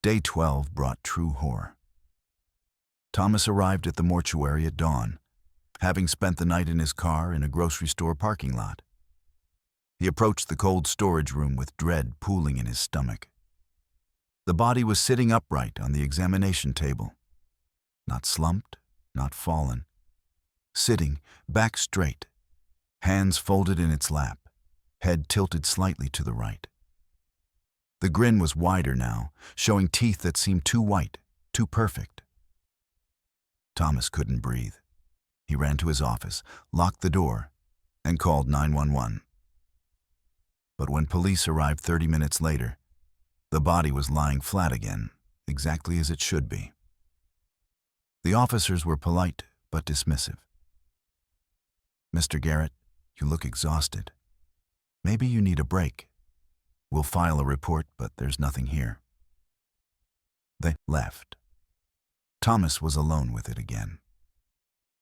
Day 12 brought true horror. Thomas arrived at the mortuary at dawn, having spent the night in his car in a grocery store parking lot. He approached the cold storage room with dread pooling in his stomach. The body was sitting upright on the examination table. Not slumped, not fallen. Sitting, back straight, hands folded in its lap, head tilted slightly to the right. The grin was wider now, showing teeth that seemed too white, too perfect. Thomas couldn't breathe. He ran to his office, locked the door, and called 911. But when police arrived 30 minutes later, the body was lying flat again, exactly as it should be. The officers were polite but dismissive. "Mr. Garrett, you look exhausted. Maybe you need a break. We'll file a report, but there's nothing here." They left. Thomas was alone with it again.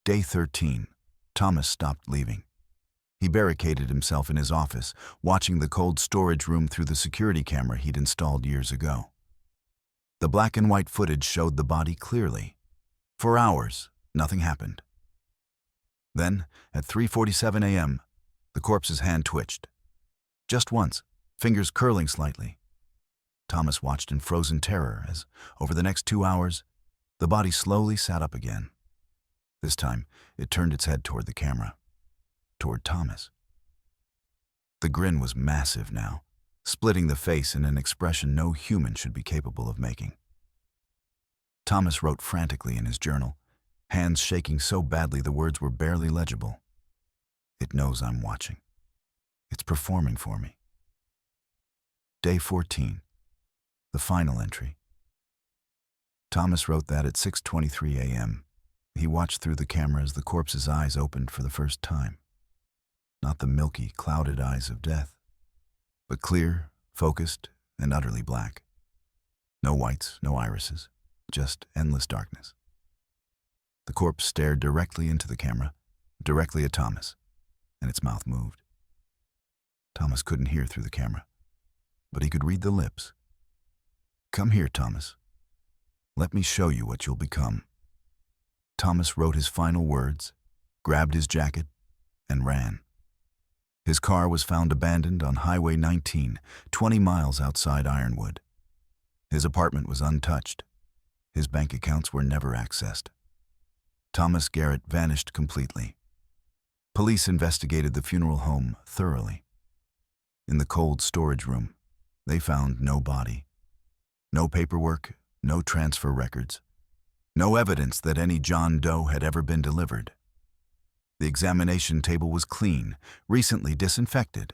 Day 13, Thomas stopped leaving. He barricaded himself in his office, watching the cold storage room through the security camera he'd installed years ago. The black and white footage showed the body clearly. For hours, nothing happened. Then, at 3:47 a.m., the corpse's hand twitched. Just once, fingers curling slightly. Thomas watched in frozen terror as, over the next 2 hours, the body slowly sat up again. This time, it turned its head toward the camera, toward Thomas. The grin was massive now, splitting the face in an expression no human should be capable of making. Thomas wrote frantically in his journal, hands shaking so badly the words were barely legible. "It knows I'm watching. It's performing for me." Day 14, the final entry. Thomas wrote that at 6:23 a.m. He watched through the camera as the corpse's eyes opened for the first time. Not the milky, clouded eyes of death, but clear, focused, and utterly black. No whites, no irises, just endless darkness. The corpse stared directly into the camera, directly at Thomas, and its mouth moved. Thomas couldn't hear through the camera, but he could read the lips. "Come here, Thomas. Let me show you what you'll become." Thomas wrote his final words, grabbed his jacket, and ran. His car was found abandoned on Highway 19, 20 miles outside Ironwood. His apartment was untouched. His bank accounts were never accessed. Thomas Garrett vanished completely. Police investigated the funeral home thoroughly. In the cold storage room, they found no body. No paperwork, no transfer records. No evidence that any John Doe had ever been delivered. The examination table was clean, recently disinfected.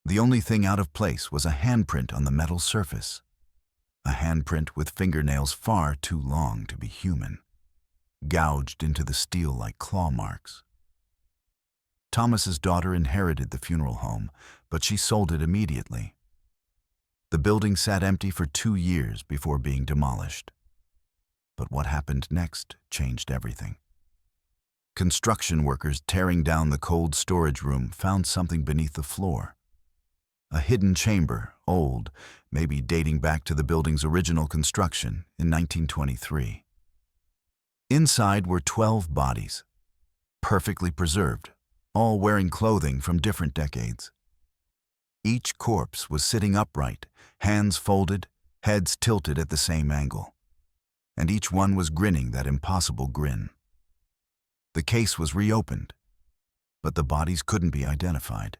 The only thing out of place was a handprint on the metal surface. A handprint with fingernails far too long to be human, gouged into the steel like claw marks. Thomas's daughter inherited the funeral home, but she sold it immediately. The building sat empty for 2 years before being demolished. But what happened next changed everything. Construction workers tearing down the cold storage room found something beneath the floor. A hidden chamber, old, maybe dating back to the building's original construction in 1923. Inside were 12 bodies, perfectly preserved, all wearing clothing from different decades. Each corpse was sitting upright, hands folded, heads tilted at the same angle. And each one was grinning that impossible grin. The case was reopened, but the bodies couldn't be identified.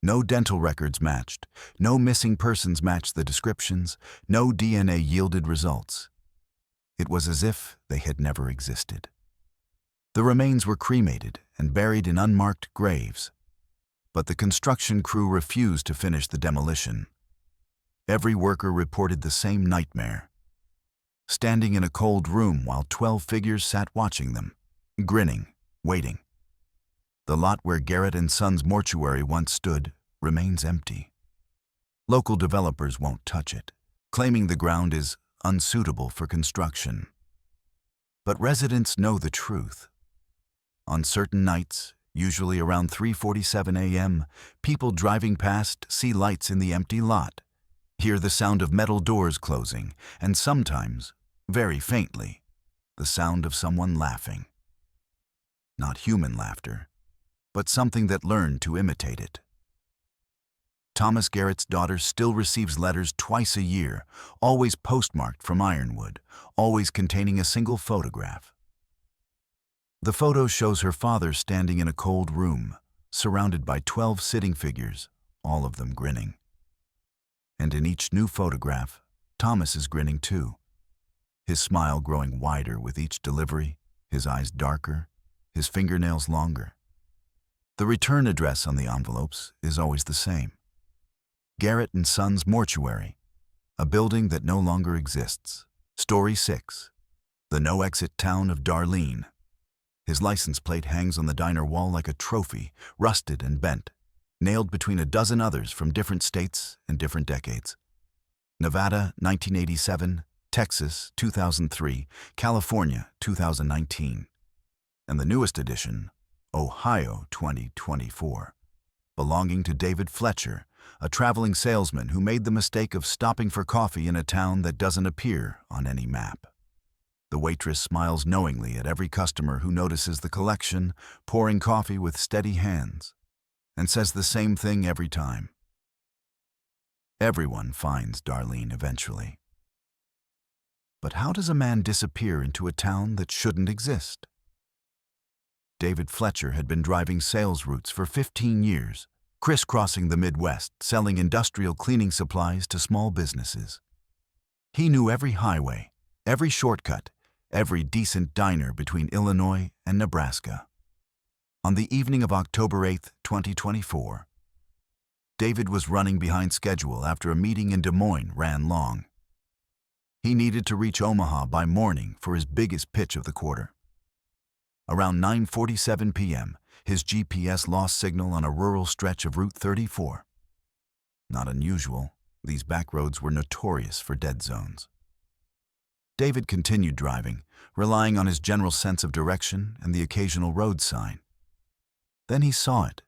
No dental records matched, no missing persons matched the descriptions, no DNA yielded results. It was as if they had never existed. The remains were cremated and buried in unmarked graves, but the construction crew refused to finish the demolition. Every worker reported the same nightmare, standing in a cold room while 12 figures sat watching them, grinning, waiting. The lot where Garrett and Sons mortuary once stood remains empty. Local developers won't touch it, claiming the ground is unsuitable for construction. But residents know the truth. On certain nights, usually around 3:47 a.m., people driving past see lights in the empty lot, hear the sound of metal doors closing, and sometimes, very faintly, the sound of someone laughing. Not human laughter, but something that learned to imitate it. Thomas Garrett's daughter still receives letters twice a year, always postmarked from Ironwood, always containing a single photograph. The photo shows her father standing in a cold room, surrounded by 12 sitting figures, all of them grinning. And in each new photograph, Thomas is grinning too, his smile growing wider with each delivery, his eyes darker, his fingernails longer. The return address on the envelopes is always the same: Garrett and Sons Mortuary, a building that no longer exists. Story 6, the no-exit town of Darlene. His license plate hangs on the diner wall like a trophy, rusted and bent, nailed between a dozen others from different states and different decades. Nevada, 1987, Texas, 2003, California, 2019. And the newest edition, Ohio, 2024, belonging to David Fletcher, a traveling salesman who made the mistake of stopping for coffee in a town that doesn't appear on any map. The waitress smiles knowingly at every customer who notices the collection, pouring coffee with steady hands, and says the same thing every time. Everyone finds Darlene eventually. But how does a man disappear into a town that shouldn't exist? David Fletcher had been driving sales routes for 15 years, crisscrossing the Midwest, selling industrial cleaning supplies to small businesses. He knew every highway, every shortcut, every decent diner between Illinois and Nebraska. On the evening of October 8, 2024, David was running behind schedule after a meeting in Des Moines ran long. He needed to reach Omaha by morning for his biggest pitch of the quarter. Around 9:47 p.m., his GPS lost signal on a rural stretch of Route 34. Not unusual, these back roads were notorious for dead zones. David continued driving, relying on his general sense of direction and the occasional road sign. Then he saw it,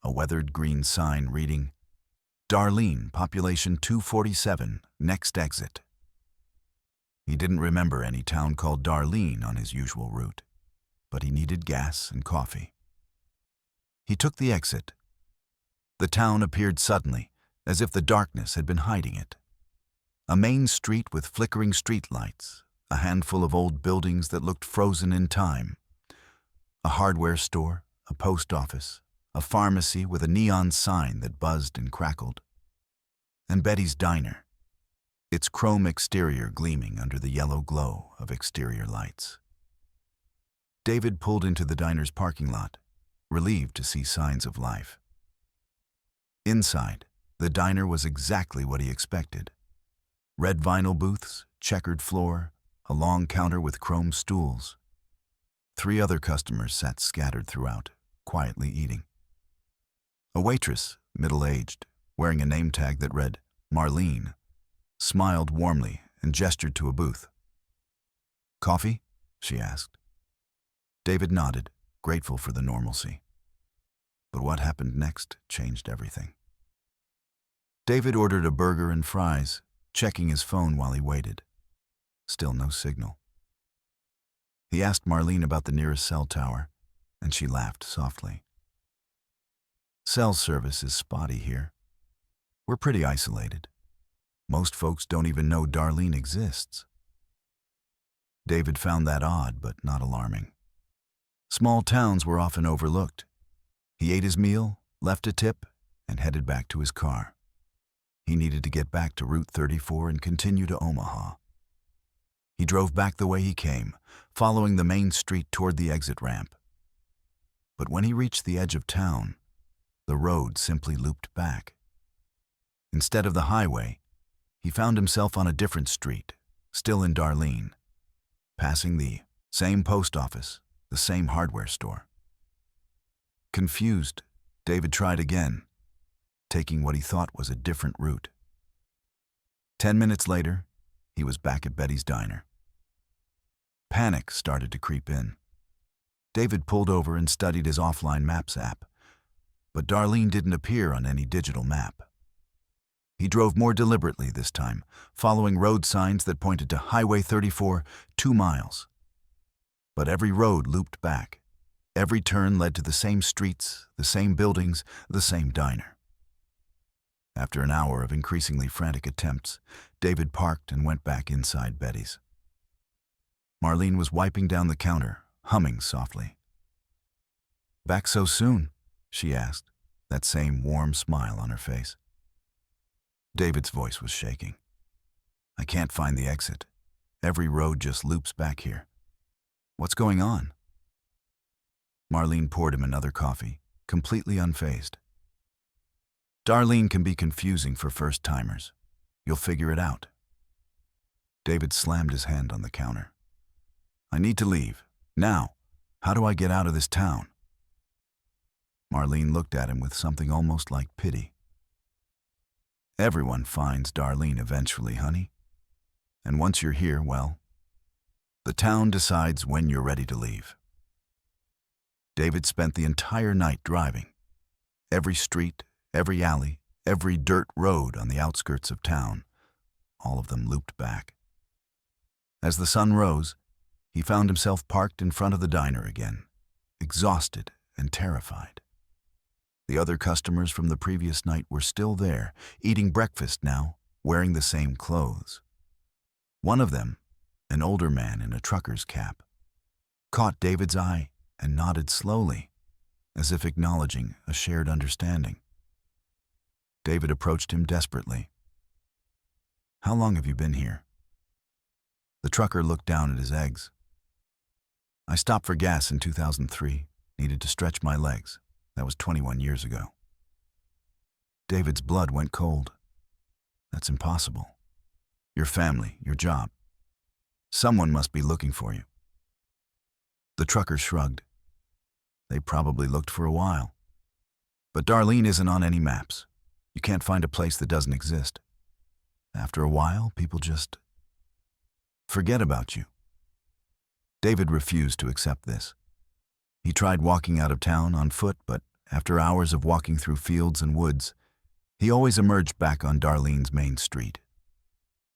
a weathered green sign reading, Darlene, population 247, next exit. He didn't remember any town called Darlene on his usual route, but he needed gas and coffee. He took the exit. The town appeared suddenly, as if the darkness had been hiding it. A main street with flickering streetlights, a handful of old buildings that looked frozen in time, a hardware store, a post office, a pharmacy with a neon sign that buzzed and crackled, and Betty's Diner, its chrome exterior gleaming under the yellow glow of exterior lights. David pulled into the diner's parking lot, relieved to see signs of life. Inside, the diner was exactly what he expected. Red vinyl booths, checkered floor, a long counter with chrome stools. 3 other customers sat scattered throughout, quietly eating. A waitress, middle-aged, wearing a name tag that read Marlene, smiled warmly and gestured to a booth. "Coffee?" she asked. David nodded, grateful for the normalcy. But what happened next changed everything. David ordered a burger and fries, checking his phone while he waited. Still no signal. He asked Marlene about the nearest cell tower, and she laughed softly. "Cell service is spotty here. We're pretty isolated. Most folks don't even know Darlene exists." David found that odd, but not alarming. Small towns were often overlooked. He ate his meal, left a tip, and headed back to his car. He needed to get back to Route 34 and continue to Omaha. He drove back the way he came, following the main street toward the exit ramp. But when he reached the edge of town, the road simply looped back. Instead of the highway, he found himself on a different street, still in Darlene, passing the same post office, the same hardware store. Confused, David tried again, taking what he thought was a different route. 10 minutes later, he was back at Betty's diner. Panic started to creep in. David pulled over and studied his offline maps app, but Darlene didn't appear on any digital map. He drove more deliberately this time, following road signs that pointed to Highway 34, 2 miles. But every road looped back. Every turn led to the same streets, the same buildings, the same diner. After an hour of increasingly frantic attempts, David parked and went back inside Betty's. Marlene was wiping down the counter, humming softly. "Back so soon?" she asked, that same warm smile on her face. David's voice was shaking. "I can't find the exit. Every road just loops back here. What's going on?" Marlene poured him another coffee, completely unfazed. "Darlene can be confusing for first-timers. You'll figure it out." David slammed his hand on the counter. "I need to leave. Now. How do I get out of this town?" Marlene looked at him with something almost like pity. "Everyone finds Darlene eventually, honey. And once you're here, well, the town decides when you're ready to leave." David spent the entire night driving. Every street, every alley, every dirt road on the outskirts of town, all of them looped back. As the sun rose, he found himself parked in front of the diner again, exhausted and terrified. The other customers from the previous night were still there, eating breakfast now, wearing the same clothes. One of them, an older man in a trucker's cap, caught David's eye and nodded slowly, as if acknowledging a shared understanding. David approached him desperately. "How long have you been here?" The trucker looked down at his eggs. "I stopped for gas in 2003, needed to stretch my legs. That was 21 years ago." David's blood went cold. "That's impossible. Your family, your job. Someone must be looking for you." The trucker shrugged. "They probably looked for a while. But Darlene isn't on any maps. You can't find a place that doesn't exist. After a while, people just forget about you." David refused to accept this. He tried walking out of town on foot, but after hours of walking through fields and woods, he always emerged back on Darlene's main street.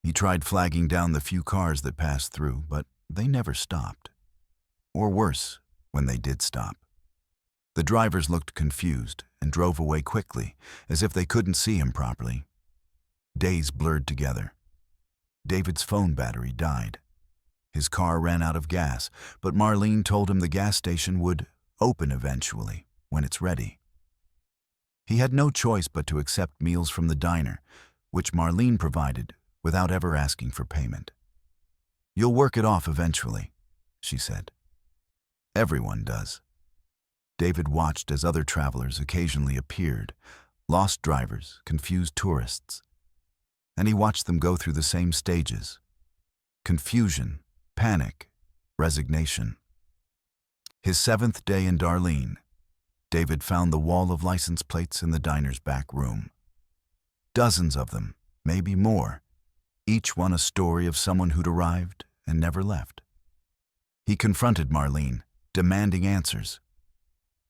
He tried flagging down the few cars that passed through, but they never stopped. Or worse, when they did stop, the drivers looked confused and drove away quickly, as if they couldn't see him properly. Days blurred together. David's phone battery died. His car ran out of gas, but Marlene told him the gas station would open eventually, when it's ready. He had no choice but to accept meals from the diner, which Marlene provided without ever asking for payment. "You'll work it off eventually," she said. "Everyone does." David watched as other travelers occasionally appeared, lost drivers, confused tourists. And he watched them go through the same stages: confusion, panic, resignation. His 7th day in Darlene, David found the wall of license plates in the diner's back room. Dozens of them, maybe more, each one a story of someone who'd arrived and never left. He confronted Marlene, demanding answers.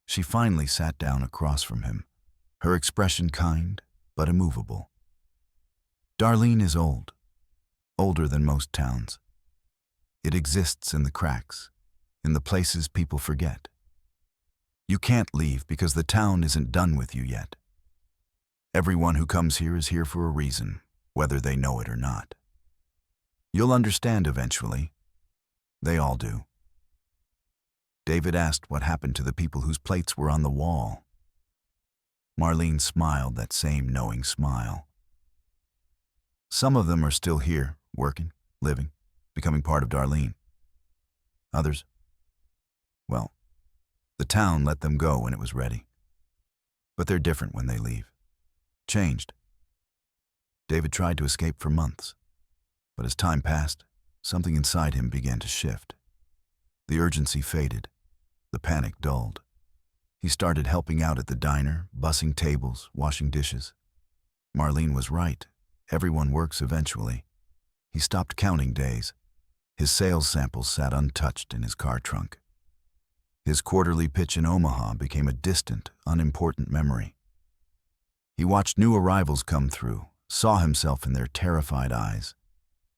She finally sat down across from him, her expression kind but immovable. Darlene is old, older than most towns. It exists in the cracks, in the places people forget. You can't leave because the town isn't done with you yet. Everyone who comes here is here for a reason, whether they know it or not. You'll understand eventually. They all do. David asked what happened to the people whose plates were on the wall. Marlene smiled that same knowing smile. Some of them are still here, working, living, becoming part of Darlene. Others, well, the town let them go when it was ready. But they're different when they leave. Changed. David tried to escape for months, but as time passed, something inside him began to shift. The urgency faded. The panic dulled. He started helping out at the diner, bussing tables, washing dishes. Marlene was right. Everyone works eventually. He stopped counting days. His sales samples sat untouched in his car trunk. His quarterly pitch in Omaha became a distant, unimportant memory. He watched new arrivals come through, saw himself in their terrified eyes,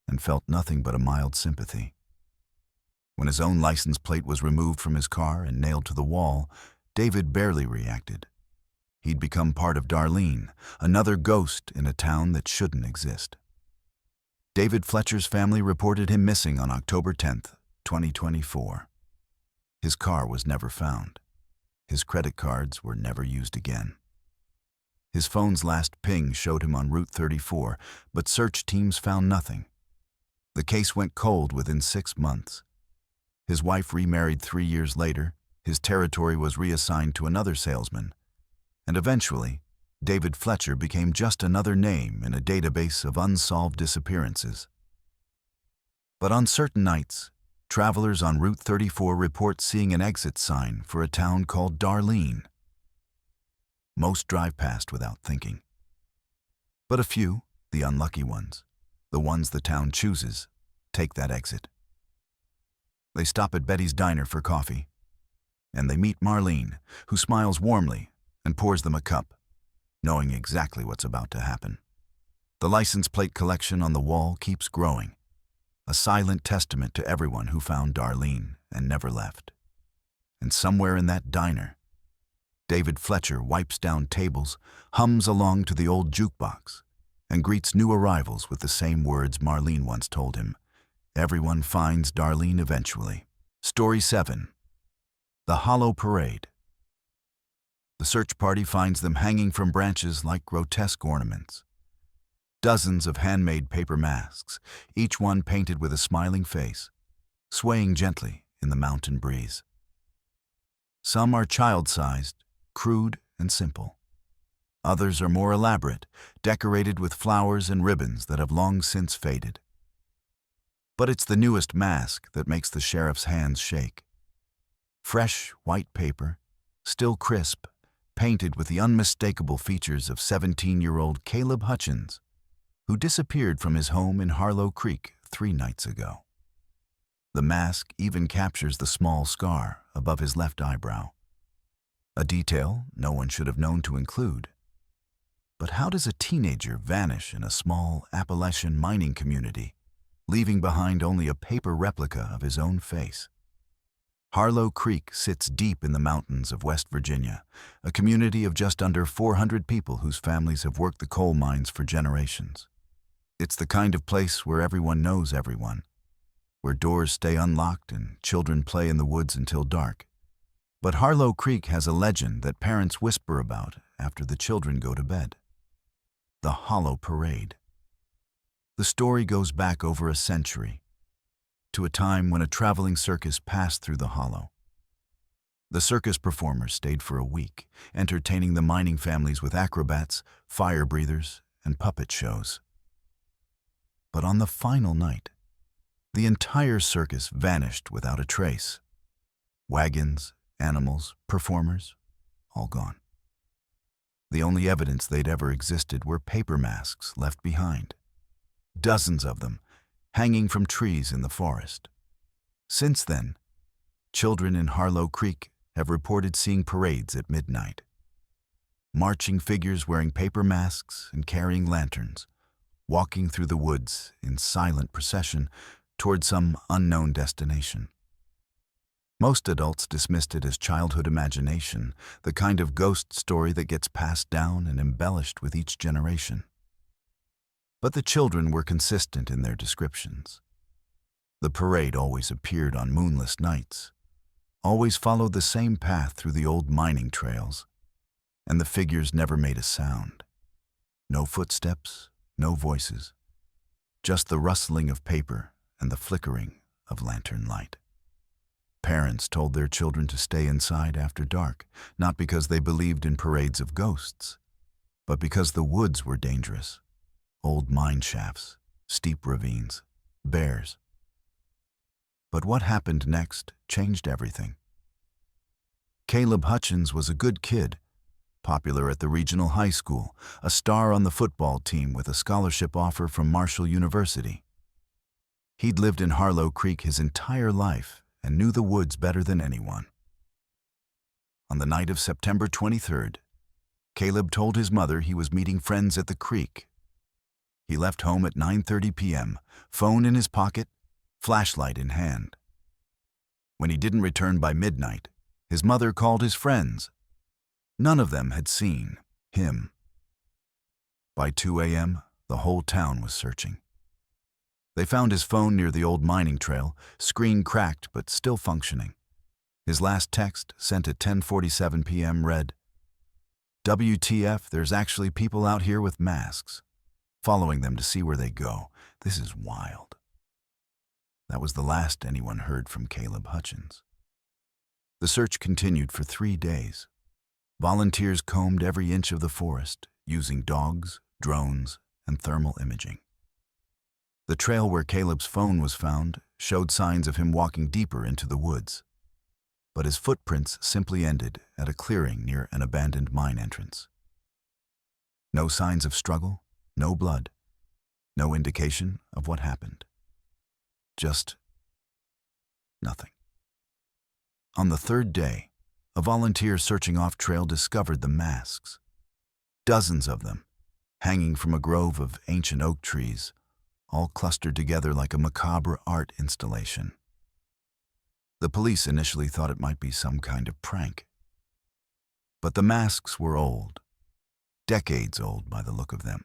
and felt nothing but a mild sympathy. When his own license plate was removed from his car and nailed to the wall, David barely reacted. He'd become part of Darlene, another ghost in a town that shouldn't exist. David Fletcher's family reported him missing on October 10th, 2024. His car was never found. His credit cards were never used again. His phone's last ping showed him on Route 34, but search teams found nothing. The case went cold within 6 months. His wife remarried 3 years later, his territory was reassigned to another salesman, and eventually, David Fletcher became just another name in a database of unsolved disappearances. But on certain nights, travelers on Route 34 report seeing an exit sign for a town called Darlene. Most drive past without thinking. But a few, the unlucky ones, the ones the town chooses, take that exit. They stop at Betty's diner for coffee, and they meet Marlene, who smiles warmly and pours them a cup, knowing exactly what's about to happen. The license plate collection on the wall keeps growing, a silent testament to everyone who found Darlene and never left. And somewhere in that diner, David Fletcher wipes down tables, hums along to the old jukebox, and greets new arrivals with the same words Marlene once told him: "Everyone finds Darlene eventually." Story 7. The Hollow Parade. The search party finds them hanging from branches like grotesque ornaments. Dozens of handmade paper masks, each one painted with a smiling face, swaying gently in the mountain breeze. Some are child-sized, crude and simple. Others are more elaborate, decorated with flowers and ribbons that have long since faded. But it's the newest mask that makes the sheriff's hands shake. Fresh, white paper, still crisp, painted with the unmistakable features of 17-year-old Caleb Hutchins, who disappeared from his home in Harlow Creek 3 nights ago. The mask even captures the small scar above his left eyebrow, a detail no one should have known to include. But how does a teenager vanish in a small Appalachian mining community, leaving behind only a paper replica of his own face? Harlow Creek sits deep in the mountains of West Virginia, a community of just under 400 people whose families have worked the coal mines for generations. It's the kind of place where everyone knows everyone, where doors stay unlocked and children play in the woods until dark. But Harlow Creek has a legend that parents whisper about after the children go to bed: the Hollow Parade. The story goes back over a century, to a time when a traveling circus passed through the hollow. The circus performers stayed for a week, entertaining the mining families with acrobats, fire breathers, and puppet shows. But on the final night, the entire circus vanished without a trace. Wagons, animals, performers, all gone. The only evidence they'd ever existed were paper masks left behind. Dozens of them, hanging from trees in the forest. Since then, children in Harlow Creek have reported seeing parades at midnight. Marching figures wearing paper masks and carrying lanterns, walking through the woods in silent procession toward some unknown destination. Most adults dismissed it as childhood imagination, the kind of ghost story that gets passed down and embellished with each generation. But the children were consistent in their descriptions. The parade always appeared on moonless nights, always followed the same path through the old mining trails, and the figures never made a sound. No footsteps, no voices, just the rustling of paper and the flickering of lantern light. Parents told their children to stay inside after dark, not because they believed in parades of ghosts, but because the woods were dangerous. Old mine shafts, steep ravines, bears. But what happened next changed everything. Caleb Hutchins was a good kid, popular at the regional high school, a star on the football team with a scholarship offer from Marshall University. He'd lived in Harlow Creek his entire life and knew the woods better than anyone. On the night of September 23rd, Caleb told his mother he was meeting friends at the creek. He left home at 9:30 p.m., phone in his pocket, flashlight in hand. When he didn't return by midnight, his mother called his friends. None of them had seen him. By 2 a.m., the whole town was searching. They found his phone near the old mining trail, screen cracked but still functioning. His last text, sent at 10:47 p.m., read, "WTF, there's actually people out here with masks. Following them to see where they go. This is wild." That was the last anyone heard from Caleb Hutchins. The search continued for 3 days. Volunteers combed every inch of the forest, using dogs, drones, and thermal imaging. The trail where Caleb's phone was found showed signs of him walking deeper into the woods, but his footprints simply ended at a clearing near an abandoned mine entrance. No signs of struggle, no blood, no indication of what happened. Just nothing. On the third day, a volunteer searching off-trail discovered the masks. Dozens of them, hanging from a grove of ancient oak trees, all clustered together like a macabre art installation. The police initially thought it might be some kind of prank. But the masks were old, decades old by the look of them,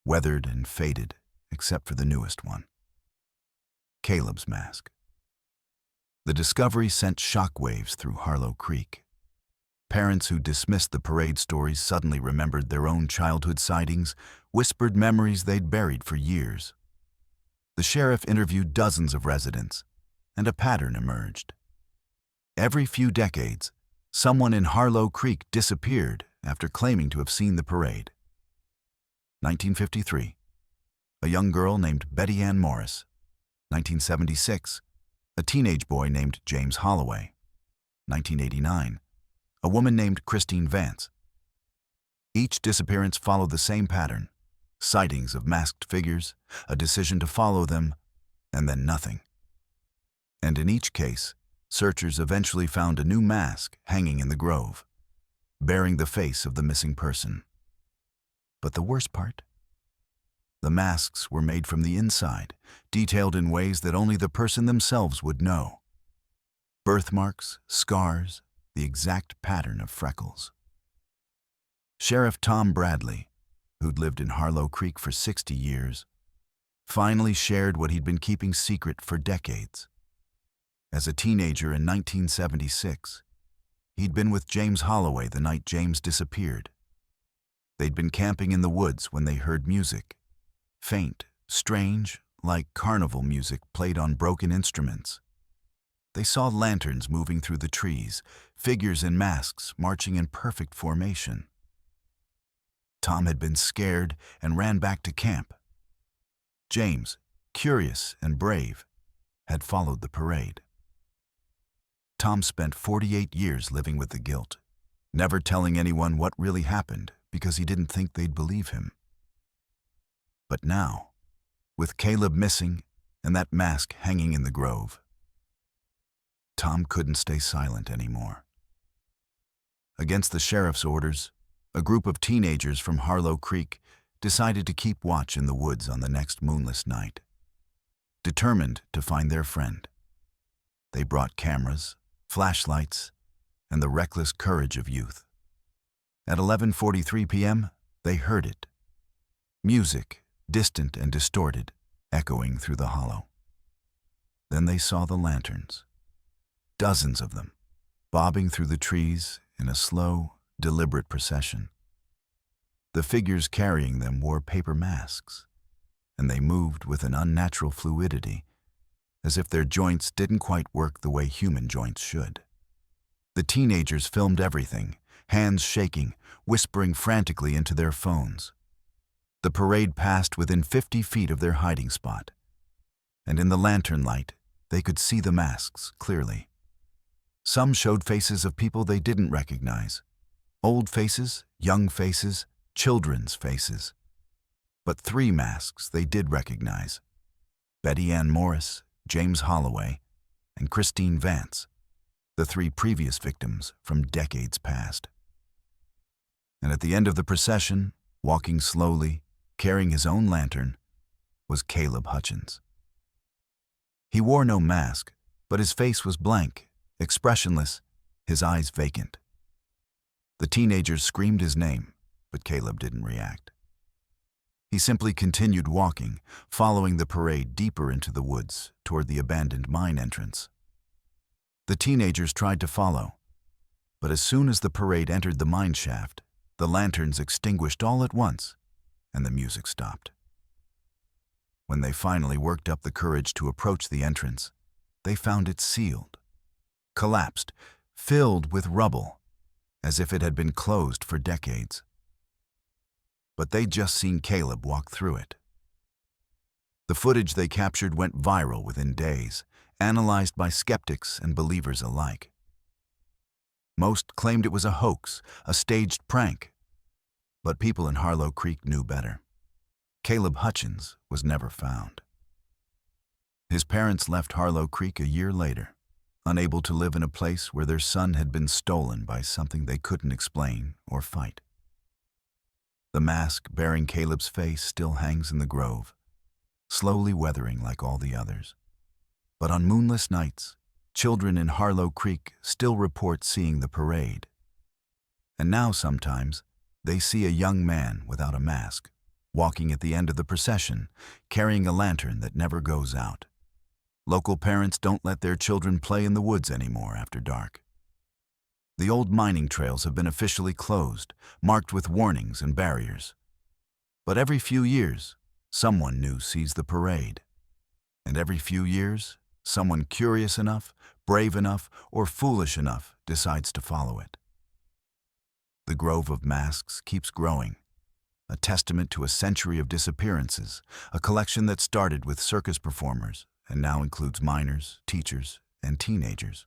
weathered and faded except for the newest one. Caleb's mask. The discovery sent shockwaves through Harlow Creek. Parents who dismissed the parade stories suddenly remembered their own childhood sightings, whispered memories they'd buried for years. The sheriff interviewed dozens of residents, and a pattern emerged. Every few decades, someone in Harlow Creek disappeared after claiming to have seen the parade. 1953, a young girl named Betty Ann Morris. 1976, a teenage boy named James Holloway. 1989, a woman named Christine Vance. Each disappearance followed the same pattern: sightings of masked figures, a decision to follow them, and then nothing. And in each case, searchers eventually found a new mask hanging in the grove, bearing the face of the missing person. But the worst part? The masks were made from the inside, detailed in ways that only the person themselves would know. Birthmarks, scars, the exact pattern of freckles. Sheriff Tom Bradley, who'd lived in Harlow Creek for 60 years, finally shared what he'd been keeping secret for decades. As a teenager in 1976, he'd been with James Holloway the night James disappeared. They'd been camping in the woods when they heard music. Faint, strange, like carnival music played on broken instruments. They saw lanterns moving through the trees, figures in masks marching in perfect formation. Tom had been scared and ran back to camp. James, curious and brave, had followed the parade. Tom spent 48 years living with the guilt, never telling anyone what really happened because he didn't think they'd believe him. But now, with Caleb missing and that mask hanging in the grove, Tom couldn't stay silent anymore. Against the sheriff's orders, a group of teenagers from Harlow Creek decided to keep watch in the woods on the next moonless night. Determined to find their friend, they brought cameras, flashlights, and the reckless courage of youth. At 11:43 p.m., they heard it. Music, distant and distorted, echoing through the hollow. Then they saw the lanterns, dozens of them, bobbing through the trees in a slow, deliberate procession. The figures carrying them wore paper masks, and they moved with an unnatural fluidity, as if their joints didn't quite work the way human joints should. The teenagers filmed everything, hands shaking, whispering frantically into their phones. The parade passed within 50 feet of their hiding spot, and in the lantern light, they could see the masks clearly. Some showed faces of people they didn't recognize. Old faces, young faces, children's faces. But 3 masks they did recognize: Betty Ann Morris, James Holloway, and Christine Vance, the 3 previous victims from decades past. And at the end of the procession, walking slowly, carrying his own lantern, was Caleb Hutchins. He wore no mask, but his face was blank, expressionless, his eyes vacant. The teenagers screamed his name, but Caleb didn't react. He simply continued walking, following the parade deeper into the woods toward the abandoned mine entrance. The teenagers tried to follow, but as soon as the parade entered the mine shaft, the lanterns extinguished all at once, and the music stopped. When they finally worked up the courage to approach the entrance, they found it sealed, collapsed, filled with rubble, as if it had been closed for decades. But they'd just seen Caleb walk through it. The footage they captured went viral within days, analyzed by skeptics and believers alike. Most claimed it was a hoax, a staged prank. But people in Harlow Creek knew better. Caleb Hutchins was never found. His parents left Harlow Creek a year later, unable to live in a place where their son had been stolen by something they couldn't explain or fight. The mask bearing Caleb's face still hangs in the grove, slowly weathering like all the others. But on moonless nights, children in Harlow Creek still report seeing the parade. And now sometimes, they see a young man without a mask, walking at the end of the procession, carrying a lantern that never goes out. Local parents don't let their children play in the woods anymore after dark. The old mining trails have been officially closed, marked with warnings and barriers. But every few years, someone new sees the parade. And every few years, someone curious enough, brave enough, or foolish enough decides to follow it. The grove of masks keeps growing, a testament to a century of disappearances, a collection that started with circus performers and now includes miners, teachers, and teenagers.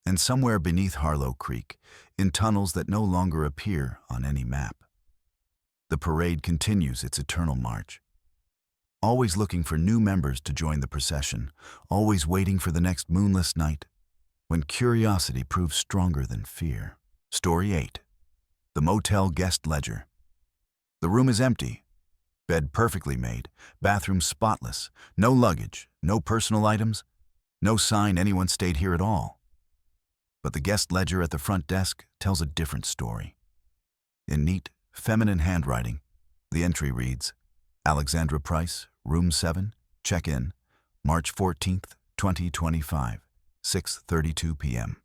And somewhere beneath Harlow Creek, in tunnels that no longer appear on any map, the parade continues its eternal march. Always looking for new members to join the procession, always waiting for the next moonless night, when curiosity proves stronger than fear. Story 8. The Motel Guest Ledger. The room is empty. Bed perfectly made, bathroom spotless, no luggage, no personal items, no sign anyone stayed here at all. But the guest ledger at the front desk tells a different story. In neat, feminine handwriting, the entry reads, Alexandra Price, Room 7, check-in, March 14th, 2025, 6:32 p.m.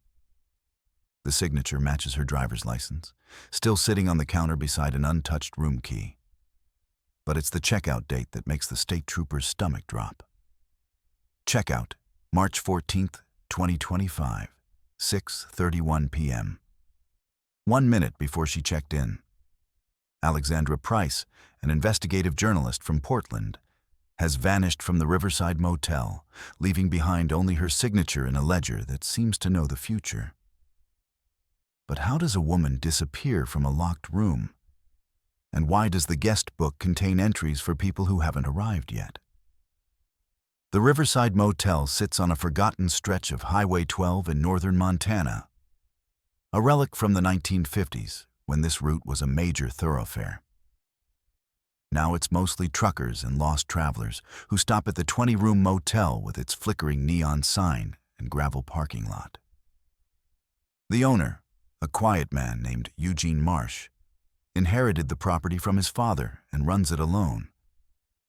The signature matches her driver's license, still sitting on the counter beside an untouched room key. But it's the checkout date that makes the state trooper's stomach drop. Checkout, March 14th, 2025, 6:31 p.m. 1 minute before she checked in. Alexandra Price, an investigative journalist from Portland, has vanished from the Riverside Motel, leaving behind only her signature in a ledger that seems to know the future. But how does a woman disappear from a locked room? And why does the guest book contain entries for people who haven't arrived yet? The Riverside Motel sits on a forgotten stretch of Highway 12 in northern Montana, a relic from the 1950s when this route was a major thoroughfare. Now it's mostly truckers and lost travelers who stop at the 20-room motel with its flickering neon sign and gravel parking lot. The owner, a quiet man named Eugene Marsh, inherited the property from his father and runs it alone,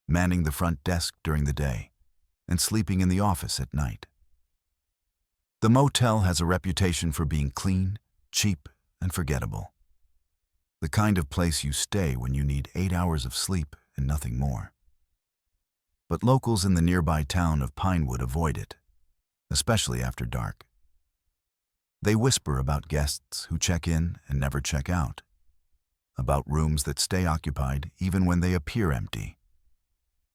manning the front desk during the day and sleeping in the office at night. The motel has a reputation for being clean, cheap, and forgettable. The kind of place you stay when you need 8 hours of sleep and nothing more. but locals in the nearby town of Pinewood avoid it, especially after dark. They whisper about guests who check in and never check out, about rooms that stay occupied even when they appear empty,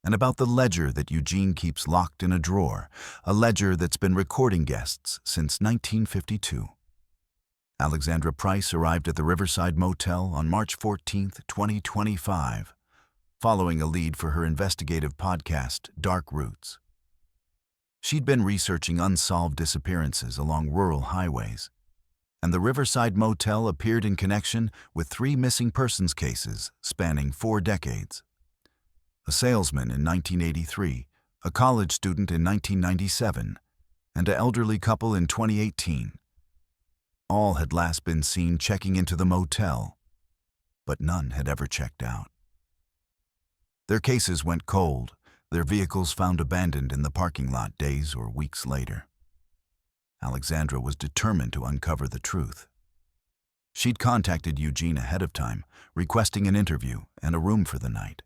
and about the ledger that Eugene keeps locked in a drawer, a ledger that's been recording guests since 1952. Alexandra Price arrived at the Riverside Motel on March 14, 2025, following a lead for her investigative podcast, Dark Roots. She'd been researching unsolved disappearances along rural highways, and the Riverside Motel appeared in connection with 3 missing persons cases spanning 4 decades. A salesman in 1983, a college student in 1997, and an elderly couple in 2018. All had last been seen checking into the motel, but none had ever checked out. Their cases went cold, their vehicles found abandoned in the parking lot days or weeks later. Alexandra was determined to uncover the truth. She'd contacted Eugene ahead of time, requesting an interview and a room for the night.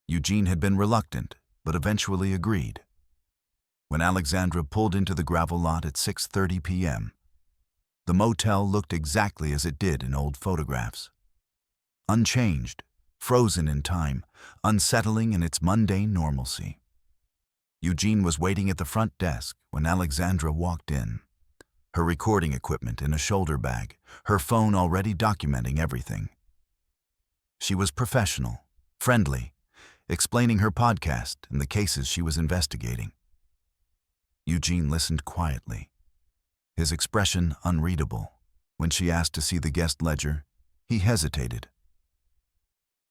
Eugene had been reluctant, but eventually agreed. When Alexandra pulled into the gravel lot at 6:30 p.m., the motel looked exactly as it did in old photographs. Unchanged, frozen in time, unsettling in its mundane normalcy. Eugene was waiting at the front desk when Alexandra walked in, her recording equipment in a shoulder bag, her phone already documenting everything. She was professional, friendly, explaining her podcast and the cases she was investigating. Eugene listened quietly, his expression unreadable. When she asked to see the guest ledger, he hesitated.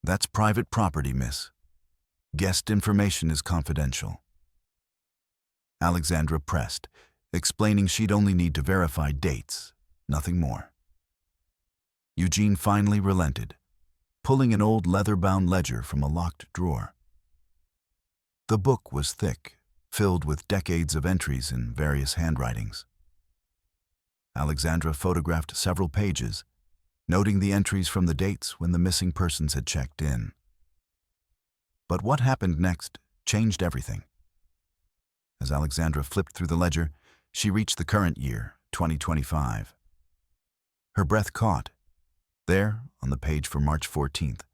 "That's private property, miss. Guest information is confidential." Alexandra pressed, explaining she'd only need to verify dates, nothing more. Eugene finally relented, pulling an old leather-bound ledger from a locked drawer. The book was thick, filled with decades of entries in various handwritings. Alexandra photographed several pages, noting the entries from the dates when the missing persons had checked in. But what happened next changed everything. As Alexandra flipped through the ledger, she reached the current year, 2025. Her breath caught. There, on the page for March 14th,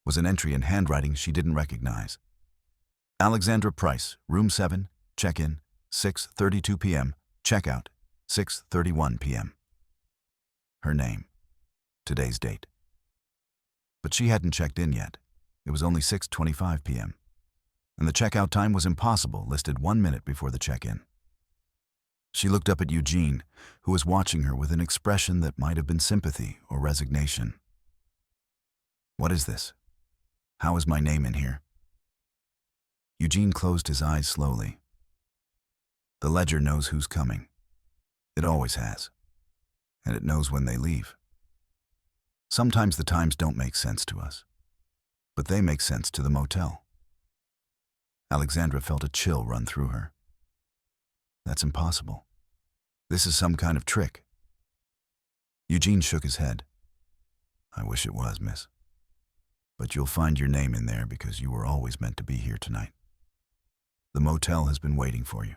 was an entry in handwriting she didn't recognize. Alexandra Price, Room 7, check-in, 6:32 p.m., check-out, 6:31 p.m. Her name, today's date. But she hadn't checked in yet. It was only 6:25 p.m., and the checkout time was impossible, listed 1 minute before the check-in. She looked up at Eugene, who was watching her with an expression that might have been sympathy or resignation. "What is this? How is my name in here?" Eugene closed his eyes slowly. The ledger knows who's coming. It always has. And it knows when they leave. Sometimes the times don't make sense to us, but they make sense to the motel. Alexandra felt a chill run through her. That's impossible. This is some kind of trick. Eugene shook his head. "I wish it was, miss. But you'll find your name in there because you were always meant to be here tonight. The motel has been waiting for you."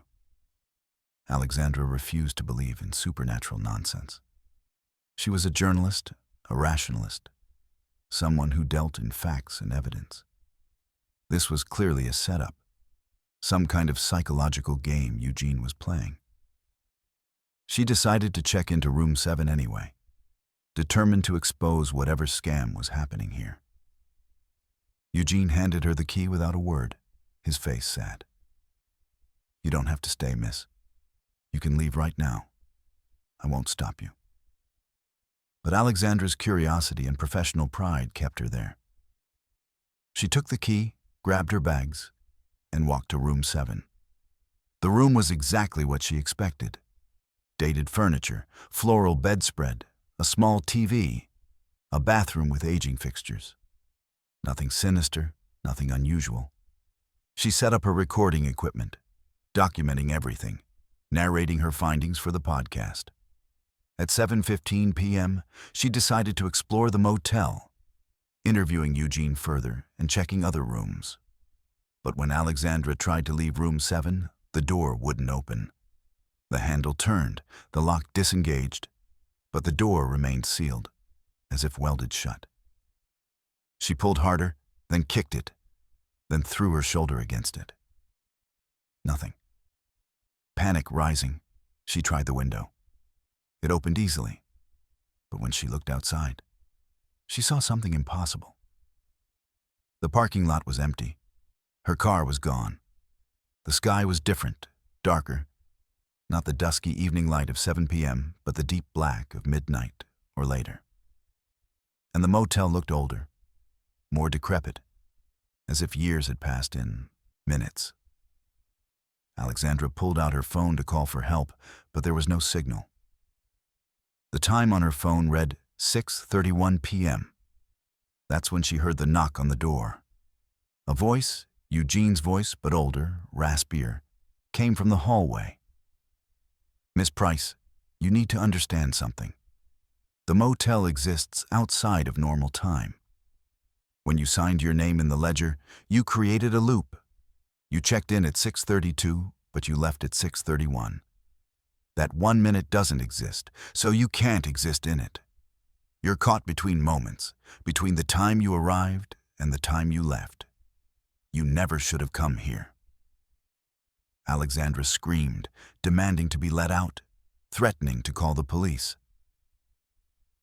Alexandra refused to believe in supernatural nonsense. She was a journalist, a rationalist, someone who dealt in facts and evidence. This was clearly a setup, some kind of psychological game Eugene was playing. She decided to check into Room 7 anyway, determined to expose whatever scam was happening here. Eugene handed her the key without a word, his face sad. "You don't have to stay, miss. You can leave right now. I won't stop you." But Alexandra's curiosity and professional pride kept her there. She took the key, grabbed her bags, and walked to Room 7. The room was exactly what she expected. Dated furniture, floral bedspread, a small TV, a bathroom with aging fixtures. Nothing sinister, nothing unusual. She set up her recording equipment, documenting everything, narrating her findings for the podcast. At 7:15 p.m., she decided to explore the motel, interviewing Eugene further and checking other rooms. But when Alexandra tried to leave room 7, the door wouldn't open. The handle turned, the lock disengaged, but the door remained sealed, as if welded shut. She pulled harder, then kicked it, then threw her shoulder against it. Nothing. Panic rising, she tried the window. It opened easily, but when she looked outside, she saw something impossible. The parking lot was empty. Her car was gone. The sky was different, darker. Not the dusky evening light of 7 p.m., but the deep black of midnight or later. And the motel looked older, more decrepit, as if years had passed in minutes. Alexandra pulled out her phone to call for help, but there was no signal. The time on her phone read 6:31 p.m. That's when she heard the knock on the door. A voice, Eugene's voice, but older, raspier, came from the hallway. "Miss Price, you need to understand something. The motel exists outside of normal time. When you signed your name in the ledger, you created a loop. You checked in at 6:32, but you left at 6:31. That 1 minute doesn't exist, so you can't exist in it. You're caught between moments, between the time you arrived and the time you left. You never should have come here." Alexandra screamed, demanding to be let out, threatening to call the police.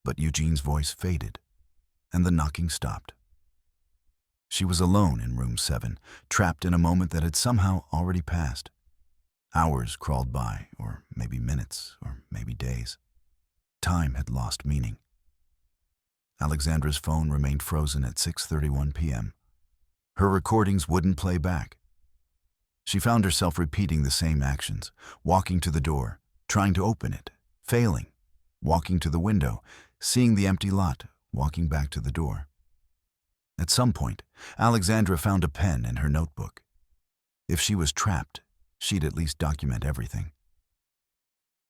But Eugene's voice faded, and the knocking stopped. She was alone in room 7, trapped in a moment that had somehow already passed. Hours crawled by, or maybe minutes, or maybe days. Time had lost meaning. Alexandra's phone remained frozen at 6:31 p.m. Her recordings wouldn't play back. She found herself repeating the same actions, walking to the door, trying to open it, failing, walking to the window, seeing the empty lot, walking back to the door. At some point, Alexandra found a pen in her notebook. If she was trapped, she'd at least document everything.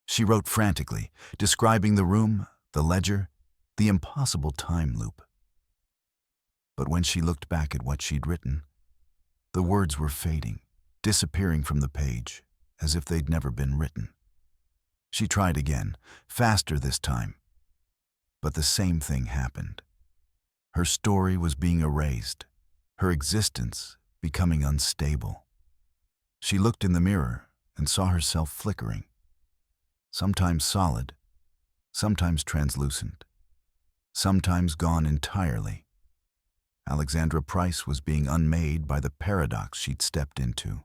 She wrote frantically, describing the room, the ledger, the impossible time loop. But when she looked back at what she'd written, the words were fading, disappearing from the page, as if they'd never been written. She tried again, faster this time. But the same thing happened. Her story was being erased, her existence becoming unstable. She looked in the mirror and saw herself flickering, sometimes solid, sometimes translucent, sometimes gone entirely. Alexandra Price was being unmade by the paradox she'd stepped into,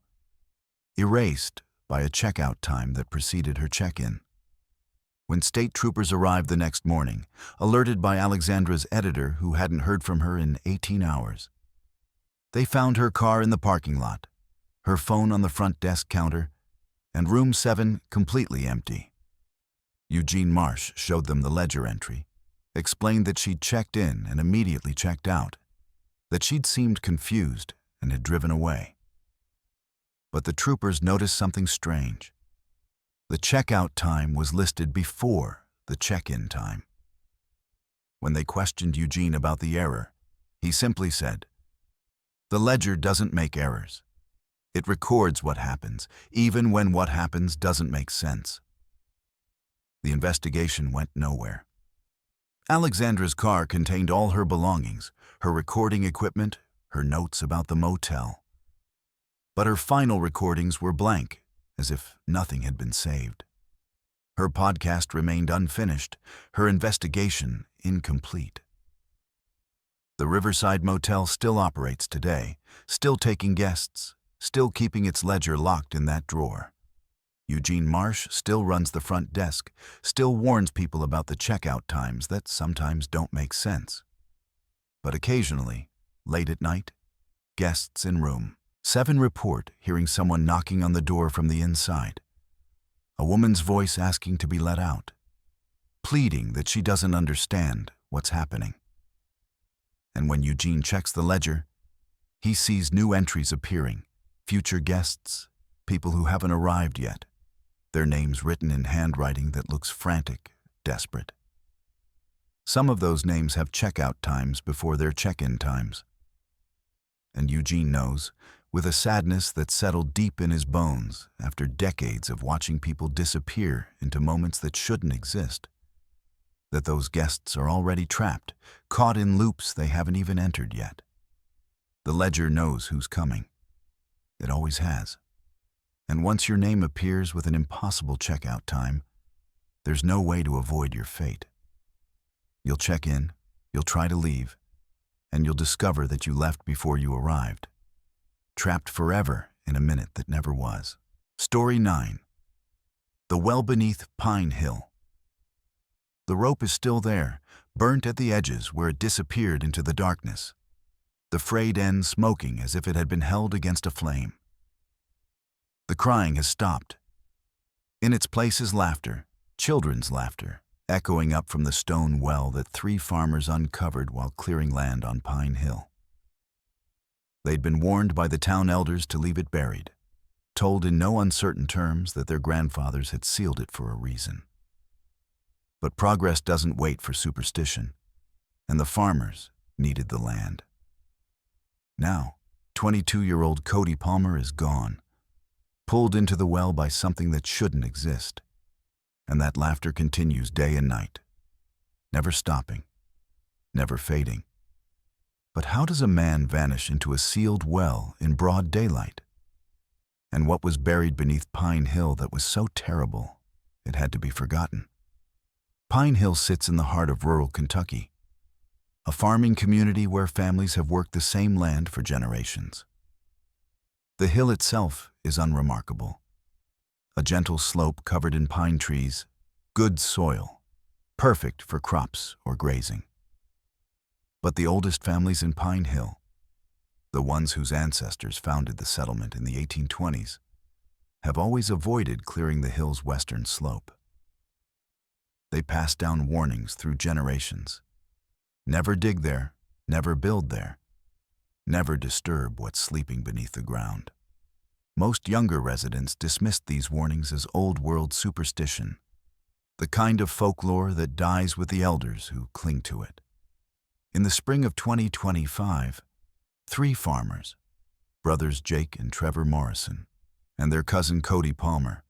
erased by a checkout time that preceded her check-in. When state troopers arrived the next morning, alerted by Alexandra's editor who hadn't heard from her in 18 hours, they found her car in the parking lot, her phone on the front desk counter, and room 7 completely empty. Eugene Marsh showed them the ledger entry, explained that she'd checked in and immediately checked out, that she'd seemed confused and had driven away. But the troopers noticed something strange. The checkout time was listed before the check-in time. When they questioned Eugene about the error, he simply said, "The ledger doesn't make errors. It records what happens, even when what happens doesn't make sense." The investigation went nowhere. Alexandra's car contained all her belongings, her recording equipment, her notes about the motel. But her final recordings were blank, as if nothing had been saved. Her podcast remained unfinished, her investigation incomplete. The Riverside Motel still operates today, still taking guests, still keeping its ledger locked in that drawer. Eugene Marsh still runs the front desk, still warns people about the checkout times that sometimes don't make sense. But occasionally, late at night, guests in room 7 report hearing someone knocking on the door from the inside. A woman's voice asking to be let out, pleading that she doesn't understand what's happening. And when Eugene checks the ledger, he sees new entries appearing, future guests, people who haven't arrived yet, their names written in handwriting that looks frantic, desperate. Some of those names have checkout times before their check-in times. And Eugene knows, with a sadness that settled deep in his bones after decades of watching people disappear into moments that shouldn't exist. That those guests are already trapped, caught in loops they haven't even entered yet. The ledger knows who's coming. It always has. And once your name appears with an impossible checkout time, there's no way to avoid your fate. You'll check in, you'll try to leave, and you'll discover that you left before you arrived. Trapped forever in a minute that never was. Story 9. The Well Beneath Pine Hill. The rope is still there, burnt at the edges where it disappeared into the darkness, the frayed end smoking as if it had been held against a flame. The crying has stopped. In its place is laughter, children's laughter, echoing up from the stone well that 3 farmers uncovered while clearing land on Pine Hill. They'd been warned by the town elders to leave it buried, told in no uncertain terms that their grandfathers had sealed it for a reason. But progress doesn't wait for superstition, and the farmers needed the land. Now, 22-year-old Cody Palmer is gone, pulled into the well by something that shouldn't exist, and that laughter continues day and night, never stopping, never fading. But how does a man vanish into a sealed well in broad daylight? And what was buried beneath Pine Hill that was so terrible it had to be forgotten? Pine Hill sits in the heart of rural Kentucky, a farming community where families have worked the same land for generations. The hill itself is unremarkable. A gentle slope covered in pine trees, good soil, perfect for crops or grazing. But the oldest families in Pine Hill, the ones whose ancestors founded the settlement in the 1820s, have always avoided clearing the hill's western slope. They passed down warnings through generations. Never dig there, never build there, never disturb what's sleeping beneath the ground. Most younger residents dismissed these warnings as old-world superstition, the kind of folklore that dies with the elders who cling to it. In the spring of 2025, 3 farmers, brothers Jake and Trevor Morrison, and their cousin Cody Palmer,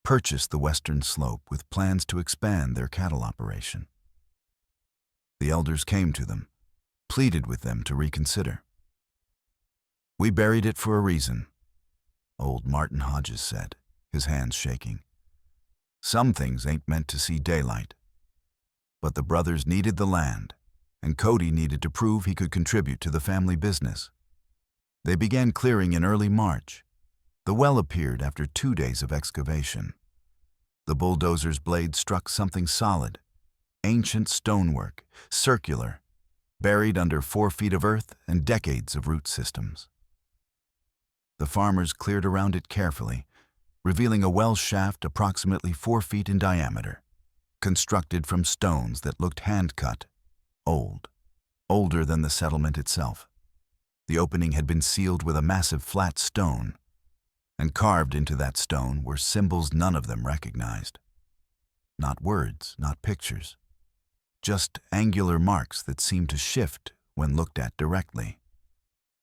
purchased the western slope with plans to expand their cattle operation. The elders came to them, pleaded with them to reconsider. "We buried it for a reason," old Martin Hodges said, his hands shaking. "Some things ain't meant to see daylight." But the brothers needed the land, and Cody needed to prove he could contribute to the family business. They began clearing in early March. The well appeared after 2 days of excavation. The bulldozer's blade struck something solid, ancient stonework, circular, buried under 4 feet of earth and decades of root systems. The farmers cleared around it carefully, revealing a well shaft approximately 4 feet in diameter, constructed from stones that looked hand-cut, old, older than the settlement itself. The opening had been sealed with a massive flat stone, and carved into that stone were symbols none of them recognized. Not words, not pictures, just angular marks that seemed to shift when looked at directly.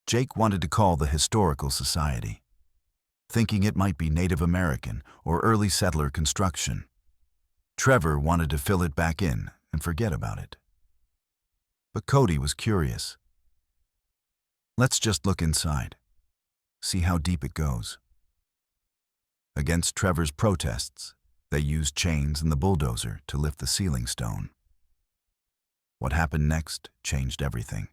Jake wanted to call the Historical Society, thinking it might be Native American or early settler construction. Trevor wanted to fill it back in and forget about it. But Cody was curious. "Let's just look inside, see how deep it goes." Against Trevor's protests, they used chains and the bulldozer to lift the ceiling stone. What happened next changed everything.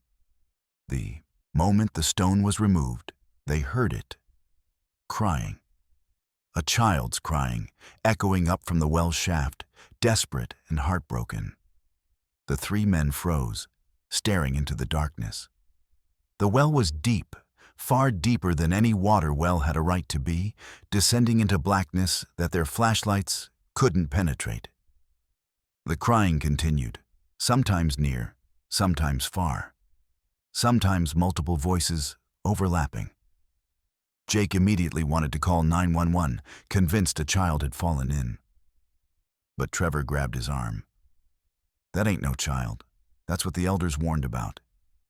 The moment the stone was removed, they heard it. Crying. A child's crying, echoing up from the well shaft, desperate and heartbroken. The 3 men froze, staring into the darkness. The well was deep, far deeper than any water well had a right to be, descending into blackness that their flashlights couldn't penetrate. The crying continued, sometimes near, sometimes far, sometimes multiple voices overlapping. Jake immediately wanted to call 911, convinced a child had fallen in. But Trevor grabbed his arm. "That ain't no child. That's what the elders warned about.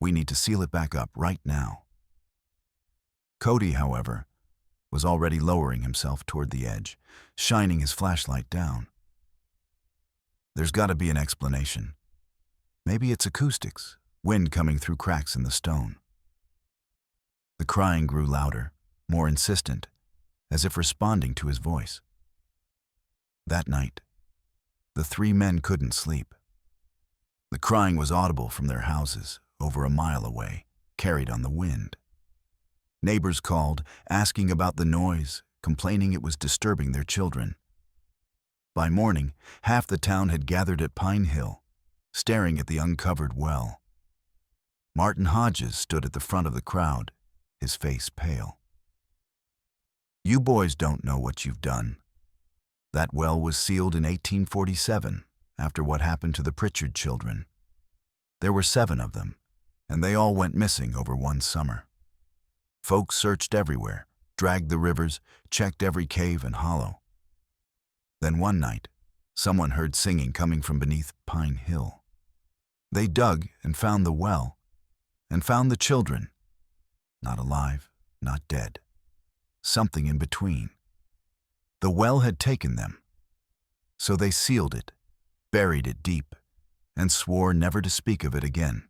We need to seal it back up right now." Cody, however, was already lowering himself toward the edge, shining his flashlight down. There's got to be an explanation. Maybe it's acoustics, wind coming through cracks in the stone. The crying grew louder, more insistent, as if responding to his voice. That night, the three men couldn't sleep. The crying was audible from their houses, over a mile away, carried on the wind. Neighbors called, asking about the noise, complaining it was disturbing their children. By morning, half the town had gathered at Pine Hill, staring at the uncovered well. Martin Hodges stood at the front of the crowd, his face pale. "You boys don't know what you've done. That well was sealed in 1847, after what happened to the Pritchard children. There were 7 of them, and they all went missing over one summer. Folks searched everywhere, dragged the rivers, checked every cave and hollow. Then one night, someone heard singing coming from beneath Pine Hill. They dug and found the well, and found the children. Not alive, not dead. Something in between. The well had taken them. So they sealed it, buried it deep, and swore never to speak of it again.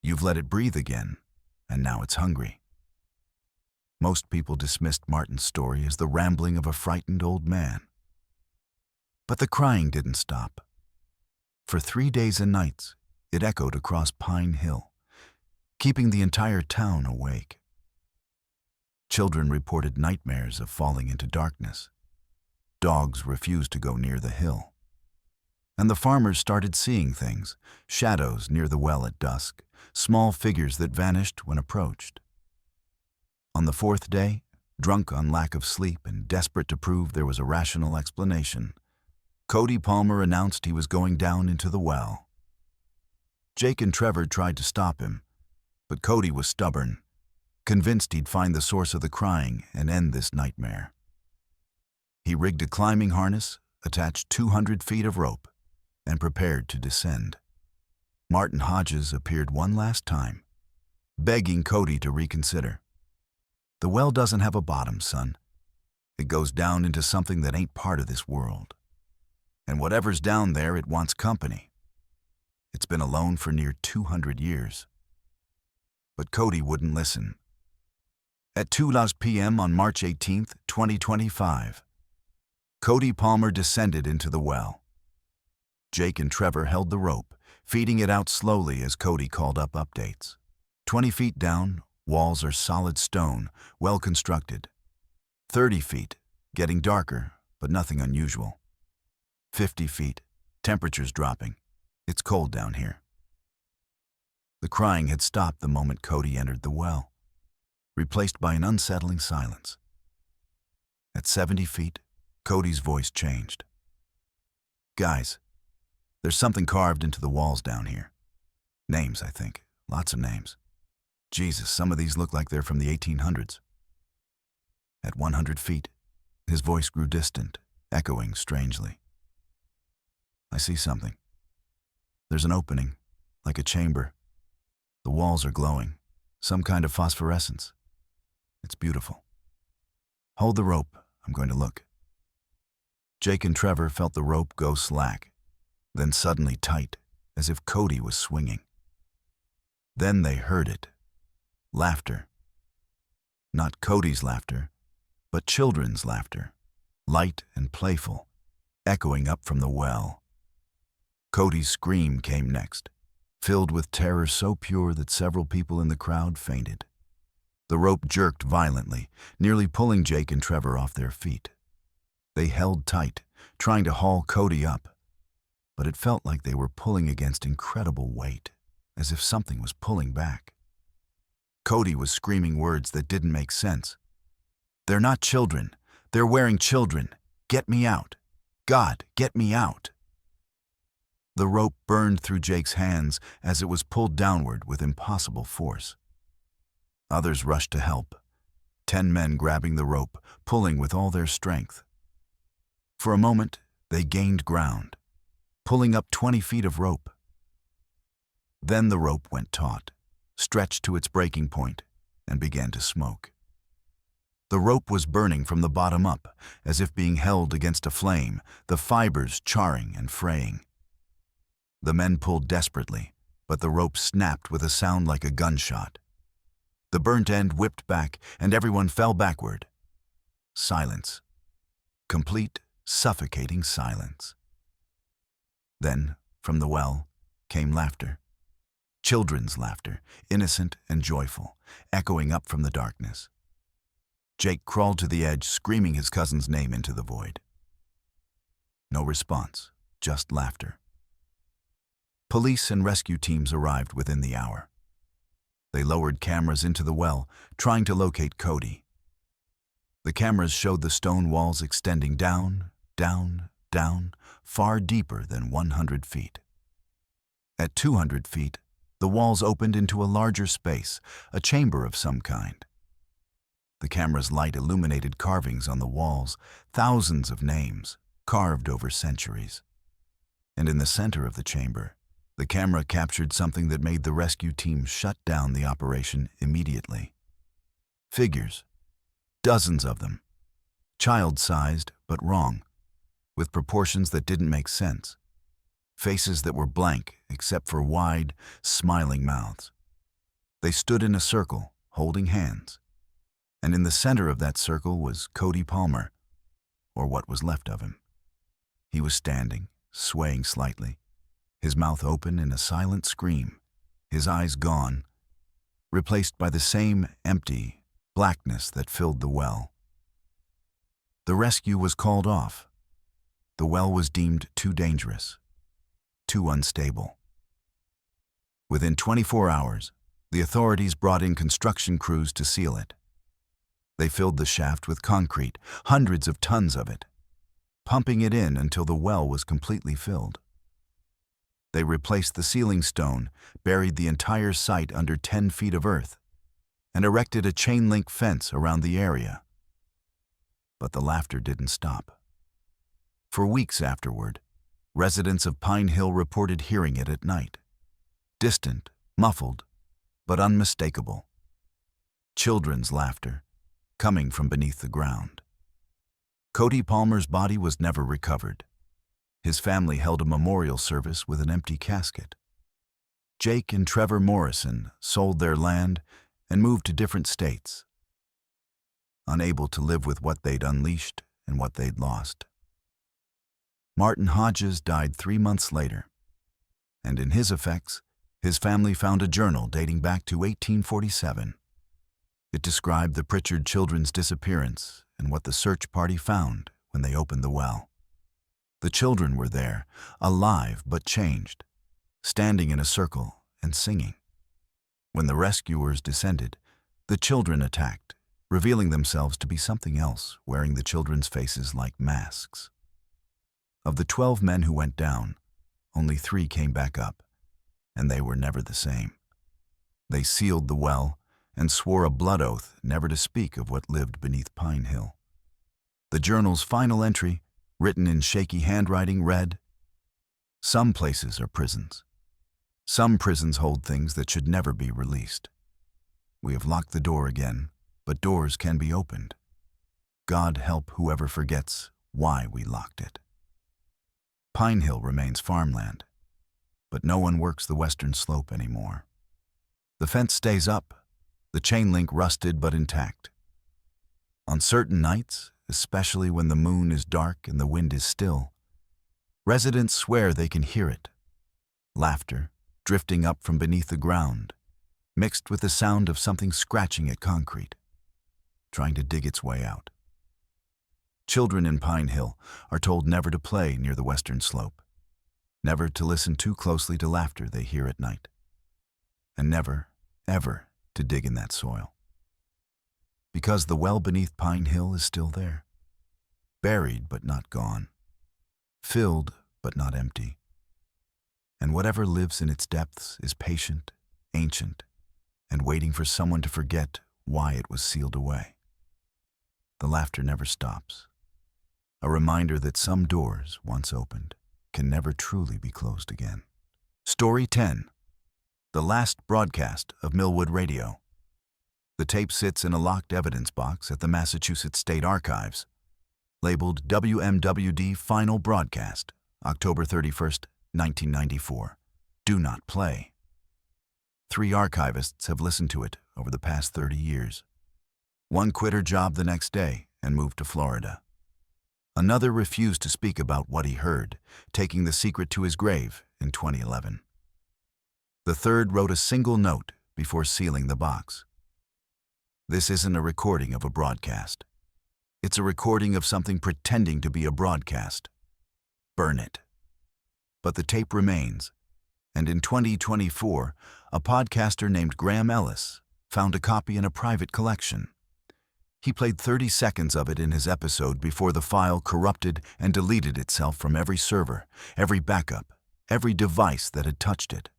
You've let it breathe again, and now it's hungry." Most people dismissed Martin's story as the rambling of a frightened old man. But the crying didn't stop. For 3 days and nights, it echoed across Pine Hill, keeping the entire town awake. Children reported nightmares of falling into darkness. Dogs refused to go near the hill. And the farmers started seeing things, shadows near the well at dusk, small figures that vanished when approached. On the 4th day, drunk on lack of sleep and desperate to prove there was a rational explanation, Cody Palmer announced he was going down into the well. Jake and Trevor tried to stop him, but Cody was stubborn, convinced he'd find the source of the crying and end this nightmare. He rigged a climbing harness, attached 200 feet of rope, and prepared to descend. Martin Hodges appeared one last time, begging Cody to reconsider. "The well doesn't have a bottom, son. It goes down into something that ain't part of this world. And whatever's down there, it wants company. It's been alone for near 200 years. But Cody wouldn't listen. At 2 p.m. on March 18, 2025, Cody Palmer descended into the well. Jake and Trevor held the rope, feeding it out slowly as Cody called up updates. 20 feet down, walls are solid stone, well constructed. 30 feet, getting darker, but nothing unusual. 50 feet, temperature's dropping. It's cold down here. The crying had stopped the moment Cody entered the well, replaced by an unsettling silence. At 70 feet, Cody's voice changed. "Guys, there's something carved into the walls down here. Names, I think. Lots of names. Jesus, some of these look like they're from the 1800s. At 100 feet, his voice grew distant, echoing strangely. "I see something. There's an opening, like a chamber. The walls are glowing, some kind of phosphorescence. It's beautiful. Hold the rope, I'm going to look." Jake and Trevor felt the rope go slack, then suddenly tight, as if Cody was swinging. Then they heard it. Laughter. Not Cody's laughter, but children's laughter, light and playful, echoing up from the well. Cody's scream came next, filled with terror so pure that several people in the crowd fainted. The rope jerked violently, nearly pulling Jake and Trevor off their feet. They held tight, trying to haul Cody up, but it felt like they were pulling against incredible weight, as if something was pulling back. Cody was screaming words that didn't make sense. "They're not children. They're wearing children. Get me out. God, get me out." The rope burned through Jake's hands as it was pulled downward with impossible force. Others rushed to help, 10 men grabbing the rope, pulling with all their strength. For a moment, they gained ground, pulling up 20 feet of rope. Then the rope went taut, stretched to its breaking point, and began to smoke. The rope was burning from the bottom up, as if being held against a flame, the fibers charring and fraying. The men pulled desperately, but the rope snapped with a sound like a gunshot. The burnt end whipped back, and everyone fell backward. Silence. Complete, suffocating silence. Then, from the well, came laughter. Children's laughter, innocent and joyful, echoing up from the darkness. Jake crawled to the edge, screaming his cousin's name into the void. No response, just laughter. Police and rescue teams arrived within the hour. They lowered cameras into the well, trying to locate Cody. The cameras showed the stone walls extending down, down, down, far deeper than 100 feet. At 200 feet, the walls opened into a larger space, a chamber of some kind. The camera's light illuminated carvings on the walls, thousands of names, carved over centuries. And in the center of the chamber, the camera captured something that made the rescue team shut down the operation immediately. Figures, dozens of them, child-sized but wrong, with proportions that didn't make sense. Faces that were blank except for wide, smiling mouths. They stood in a circle, holding hands. And in the center of that circle was Cody Palmer, or what was left of him. He was standing, swaying slightly, his mouth open in a silent scream, his eyes gone, replaced by the same empty blackness that filled the well. The rescue was called off. The well was deemed too dangerous, too unstable. Within 24 hours, the authorities brought in construction crews to seal it. They filled the shaft with concrete, hundreds of tons of it, pumping it in until the well was completely filled. They replaced the ceiling stone, buried the entire site under 10 feet of earth, and erected a chain-link fence around the area. But the laughter didn't stop. For weeks afterward, residents of Pine Hill reported hearing it at night. Distant, muffled, but unmistakable. Children's laughter, coming from beneath the ground. Cody Palmer's body was never recovered. His family held a memorial service with an empty casket. Jake and Trevor Morrison sold their land and moved to different states, unable to live with what they'd unleashed and what they'd lost. Martin Hodges died 3 months later, and in his effects, his family found a journal dating back to 1847. It described the Pritchard children's disappearance and what the search party found when they opened the well. The children were there, alive but changed, standing in a circle and singing. When the rescuers descended, the children attacked, revealing themselves to be something else, wearing the children's faces like masks. Of the 12 men who went down, only 3 came back up, and they were never the same. They sealed the well and swore a blood oath never to speak of what lived beneath Pine Hill. The journal's final entry, written in shaky handwriting, read, "Some places are prisons. Some prisons hold things that should never be released. We have locked the door again, but doors can be opened. God help whoever forgets why we locked it." Pine Hill remains farmland, but no one works the western slope anymore. The fence stays up, the chain link rusted but intact. On certain nights, especially when the moon is dark and the wind is still, residents swear they can hear it. Laughter, drifting up from beneath the ground, mixed with the sound of something scratching at concrete, trying to dig its way out. Children in Pine Hill are told never to play near the western slope, never to listen too closely to laughter they hear at night, and never, ever to dig in that soil. Because the well beneath Pine Hill is still there, buried but not gone, filled but not empty. And whatever lives in its depths is patient, ancient, and waiting for someone to forget why it was sealed away. The laughter never stops, a reminder that some doors, once opened, can never truly be closed again. Story 10. The last broadcast of Millwood Radio. The tape sits in a locked evidence box at the Massachusetts State Archives, labeled WMWD Final Broadcast, October 31st, 1994. Do not play. 3 archivists have listened to it over the past 30 years. One quit her job the next day and moved to Florida. Another refused to speak about what he heard, taking the secret to his grave in 2011. The third wrote a single note before sealing the box. This isn't a recording of a broadcast. It's a recording of something pretending to be a broadcast. Burn it. But the tape remains, and in 2024, a podcaster named Graham Ellis found a copy in a private collection. He played 30 seconds of it in his episode before the file corrupted and deleted itself from every server, every backup, every device that had touched it.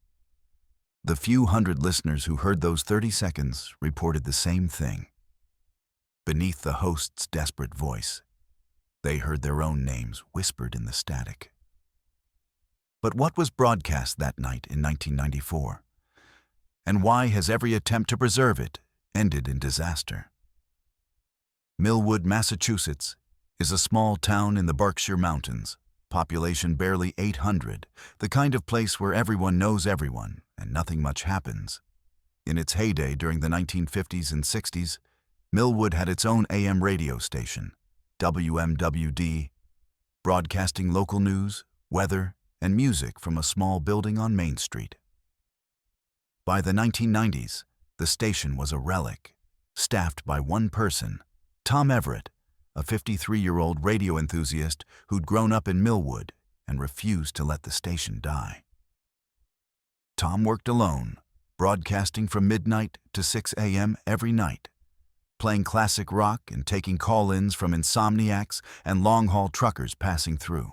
The few hundred listeners who heard those 30 seconds reported the same thing. Beneath the host's desperate voice, they heard their own names whispered in the static. But what was broadcast that night in 1994? And why has every attempt to preserve it ended in disaster? Millwood, Massachusetts, is a small town in the Berkshire Mountains, population barely 800, the kind of place where everyone knows everyone and nothing much happens. In its heyday during the 1950s and 60s, Millwood had its own AM radio station, WMWD, broadcasting local news, weather, and music from a small building on Main Street. By the 1990s, the station was a relic, staffed by one person, Tom Everett, a 53-year-old radio enthusiast who'd grown up in Millwood and refused to let the station die. Tom worked alone, broadcasting from midnight to 6 a.m. every night, playing classic rock and taking call-ins from insomniacs and long-haul truckers passing through.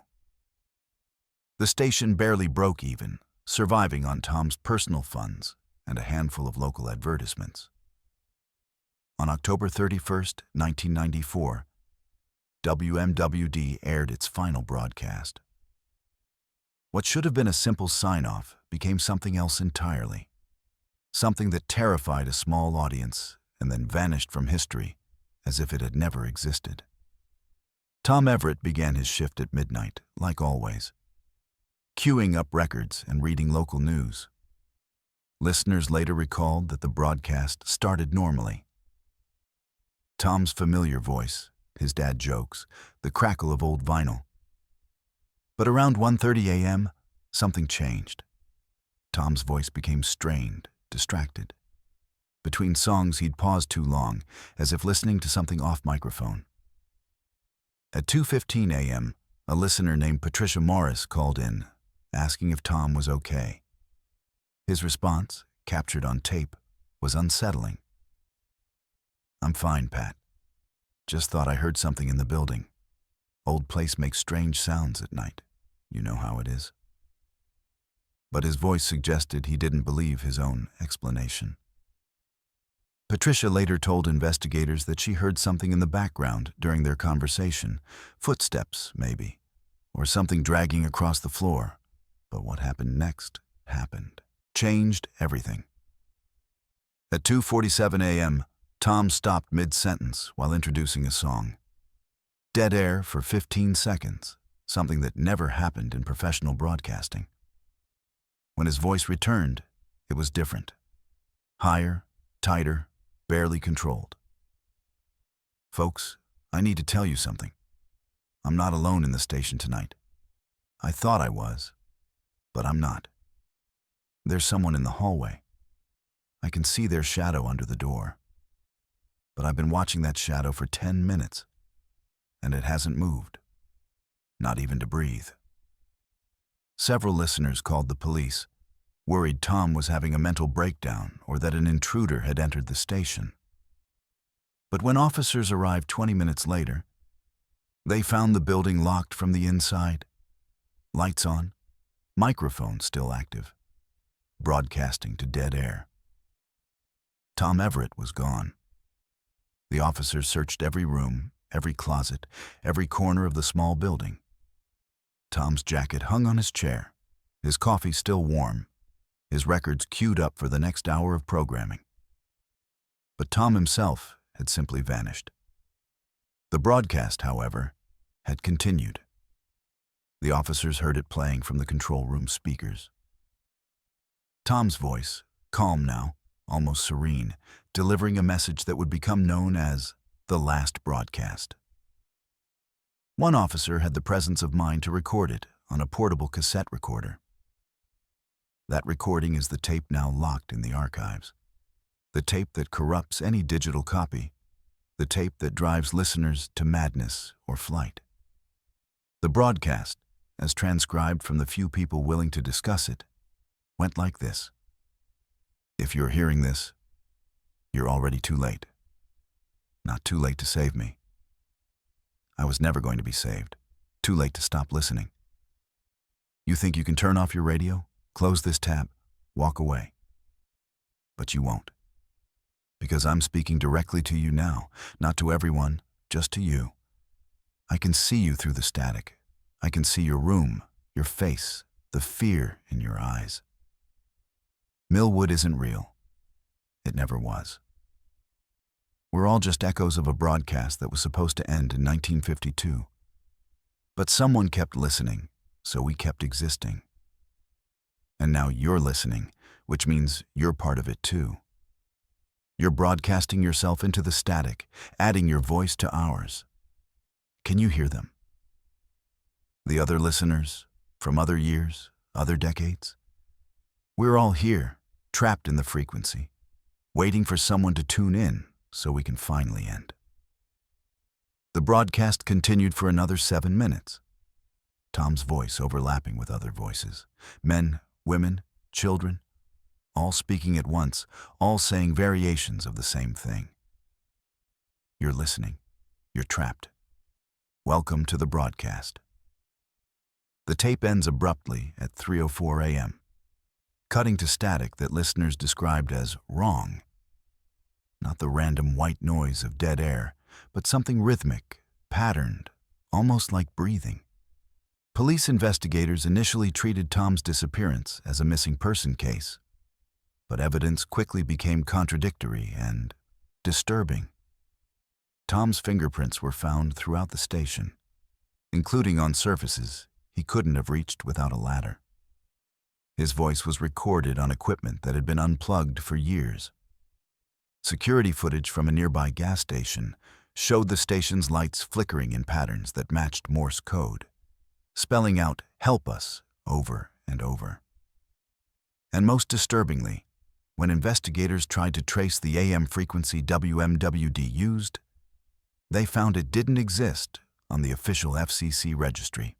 The station barely broke even, surviving on Tom's personal funds and a handful of local advertisements. On October 31st, 1994, WMWD aired its final broadcast. What should have been a simple sign-off became something else entirely, something that terrified a small audience and then vanished from history as if it had never existed. Tom Everett began his shift at midnight, like always, queuing up records and reading local news. Listeners later recalled that the broadcast started normally. Tom's familiar voice, his dad jokes, the crackle of old vinyl. But around 1:30 a.m., something changed. Tom's voice became strained, distracted. Between songs, he'd pause too long, as if listening to something off microphone. At 2:15 a.m., a listener named Patricia Morris called in, asking if Tom was okay. His response, captured on tape, was unsettling. "I'm fine, Pat. Just thought I heard something in the building. Old place makes strange sounds at night. You know how it is." But his voice suggested he didn't believe his own explanation. Patricia later told investigators that she heard something in the background during their conversation, footsteps, maybe, or something dragging across the floor. But what happened next happened. Changed everything. At 2:47 a.m., Tom stopped mid-sentence while introducing a song. Dead air for 15 seconds, something that never happened in professional broadcasting. When his voice returned, it was different. Higher, tighter, barely controlled. "Folks, I need to tell you something. I'm not alone in the station tonight. I thought I was, but I'm not. There's someone in the hallway. I can see their shadow under the door. But I've been watching that shadow for 10 minutes, and it hasn't moved. Not even to breathe." Several listeners called the police, worried Tom was having a mental breakdown or that an intruder had entered the station. But when officers arrived 20 minutes later, they found the building locked from the inside, lights on, microphone still active, broadcasting to dead air. Tom Everett was gone. The officers searched every room, every closet, every corner of the small building. Tom's jacket hung on his chair, his coffee still warm, his records queued up for the next hour of programming. but Tom himself had simply vanished. The broadcast, however, had continued. The officers heard it playing from the control room speakers. Tom's voice, calm now, almost serene, delivering a message that would become known as the last broadcast. One officer had the presence of mind to record it on a portable cassette recorder. That recording is the tape now locked in the archives. The tape that corrupts any digital copy. The tape that drives listeners to madness or flight. The broadcast, as transcribed from the few people willing to discuss it, went like this. If you're hearing this, you're already too late. Not too late to save me. I was never going to be saved. Too late to stop listening. You think you can turn off your radio, close this tab, walk away. But you won't. Because I'm speaking directly to you now, not to everyone, just to you. I can see you through the static. I can see your room, your face, the fear in your eyes. Millwood isn't real. It never was. We're all just echoes of a broadcast that was supposed to end in 1952. But someone kept listening, so we kept existing. And now you're listening, which means you're part of it too. You're broadcasting yourself into the static, adding your voice to ours. Can you hear them? The other listeners, from other years, other decades? We're all here, trapped in the frequency, waiting for someone to tune in so we can finally end. The broadcast continued for another 7 minutes. Tom's voice overlapping with other voices. Men, women, children, all speaking at once, all saying variations of the same thing. You're listening. You're trapped. Welcome to the broadcast. The tape ends abruptly at 3:04 a.m., cutting to static that listeners described as wrong. Not the random white noise of dead air, but something rhythmic, patterned, almost like breathing. Police investigators initially treated Tom's disappearance as a missing person case, but evidence quickly became contradictory and disturbing. Tom's fingerprints were found throughout the station, including on surfaces he couldn't have reached without a ladder. His voice was recorded on equipment that had been unplugged for years. Security footage from a nearby gas station showed the station's lights flickering in patterns that matched Morse code, spelling out "Help us" over and over. And most disturbingly, when investigators tried to trace the AM frequency WMWD used, they found it didn't exist on the official FCC registry.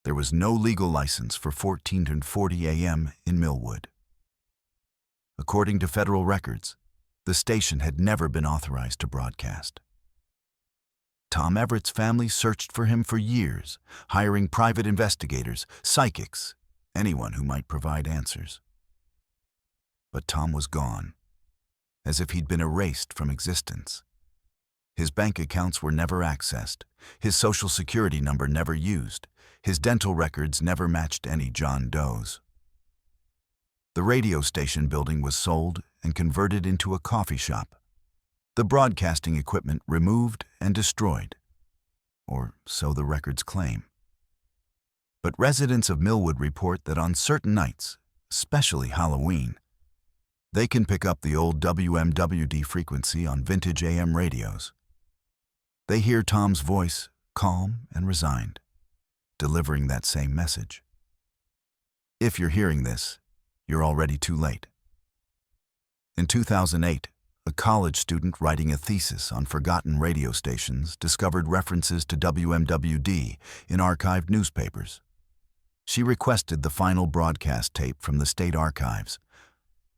There was no legal license for 1440 AM in Millwood. According to federal records, the station had never been authorized to broadcast. Tom Everett's family searched for him for years, hiring private investigators, psychics, anyone who might provide answers. But Tom was gone, as if he'd been erased from existence. His bank accounts were never accessed, his social security number never used, his dental records never matched any John Doe's. The radio station building was sold and converted into a coffee shop. The broadcasting equipment removed and destroyed, or so the records claim. But residents of Millwood report that on certain nights, especially Halloween, they can pick up the old WMWD frequency on vintage AM radios. They hear Tom's voice, calm and resigned, delivering that same message. If you're hearing this, you're already too late. In 2008, a college student writing a thesis on forgotten radio stations discovered references to WMWD in archived newspapers. She requested the final broadcast tape from the state archives,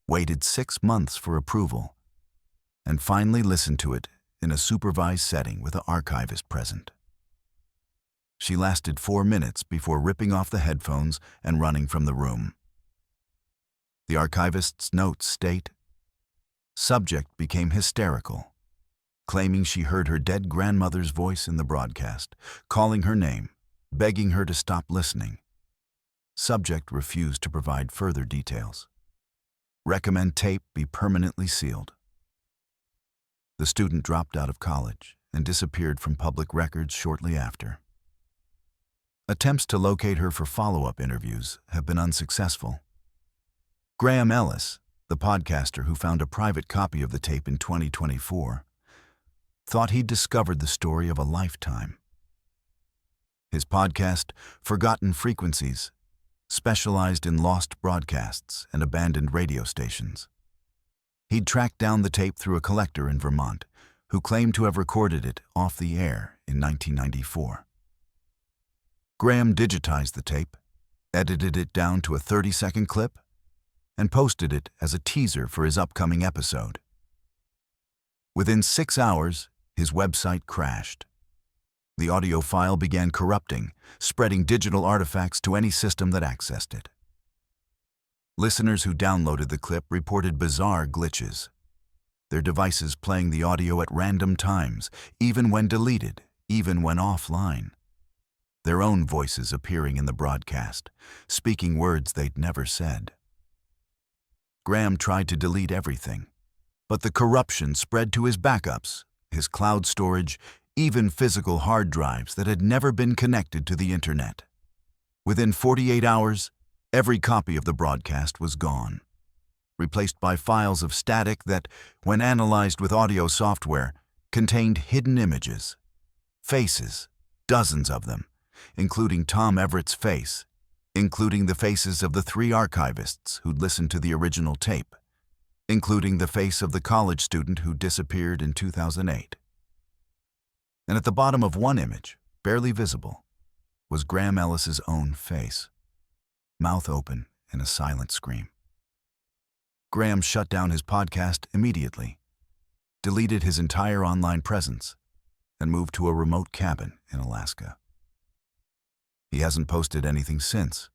waited 6 months for approval, and finally listened to it in a supervised setting with an archivist present. She lasted 4 minutes before ripping off the headphones and running from the room. The archivist's notes state, "Subject became hysterical, claiming she heard her dead grandmother's voice in the broadcast, calling her name, begging her to stop listening. Subject refused to provide further details. Recommend tape be permanently sealed." The student dropped out of college and disappeared from public records shortly after. Attempts to locate her for follow-up interviews have been unsuccessful. Graham Ellis, the podcaster who found a private copy of the tape in 2024, thought he'd discovered the story of a lifetime. His podcast, Forgotten Frequencies, specialized in lost broadcasts and abandoned radio stations. He'd tracked down the tape through a collector in Vermont who claimed to have recorded it off the air in 1994. Graham digitized the tape, edited it down to a 30-second clip, and posted it as a teaser for his upcoming episode. Within 6 hours, his website crashed. The audio file began corrupting, spreading digital artifacts to any system that accessed it. Listeners who downloaded the clip reported bizarre glitches, their devices playing the audio at random times, even when deleted, even when offline. Their own voices appearing in the broadcast, speaking words they'd never said. Graham tried to delete everything, but the corruption spread to his backups, his cloud storage, even physical hard drives that had never been connected to the internet. Within 48 hours, every copy of the broadcast was gone, replaced by files of static that, when analyzed with audio software, contained hidden images, faces, dozens of them, including Tom Everett's face, including the faces of the 3 archivists who'd listened to the original tape, including the face of the college student who disappeared in 2008. And at the bottom of one image, barely visible, was Graham Ellis's own face, mouth open in a silent scream. Graham shut down his podcast immediately, deleted his entire online presence, and moved to a remote cabin in Alaska. He hasn't posted anything since,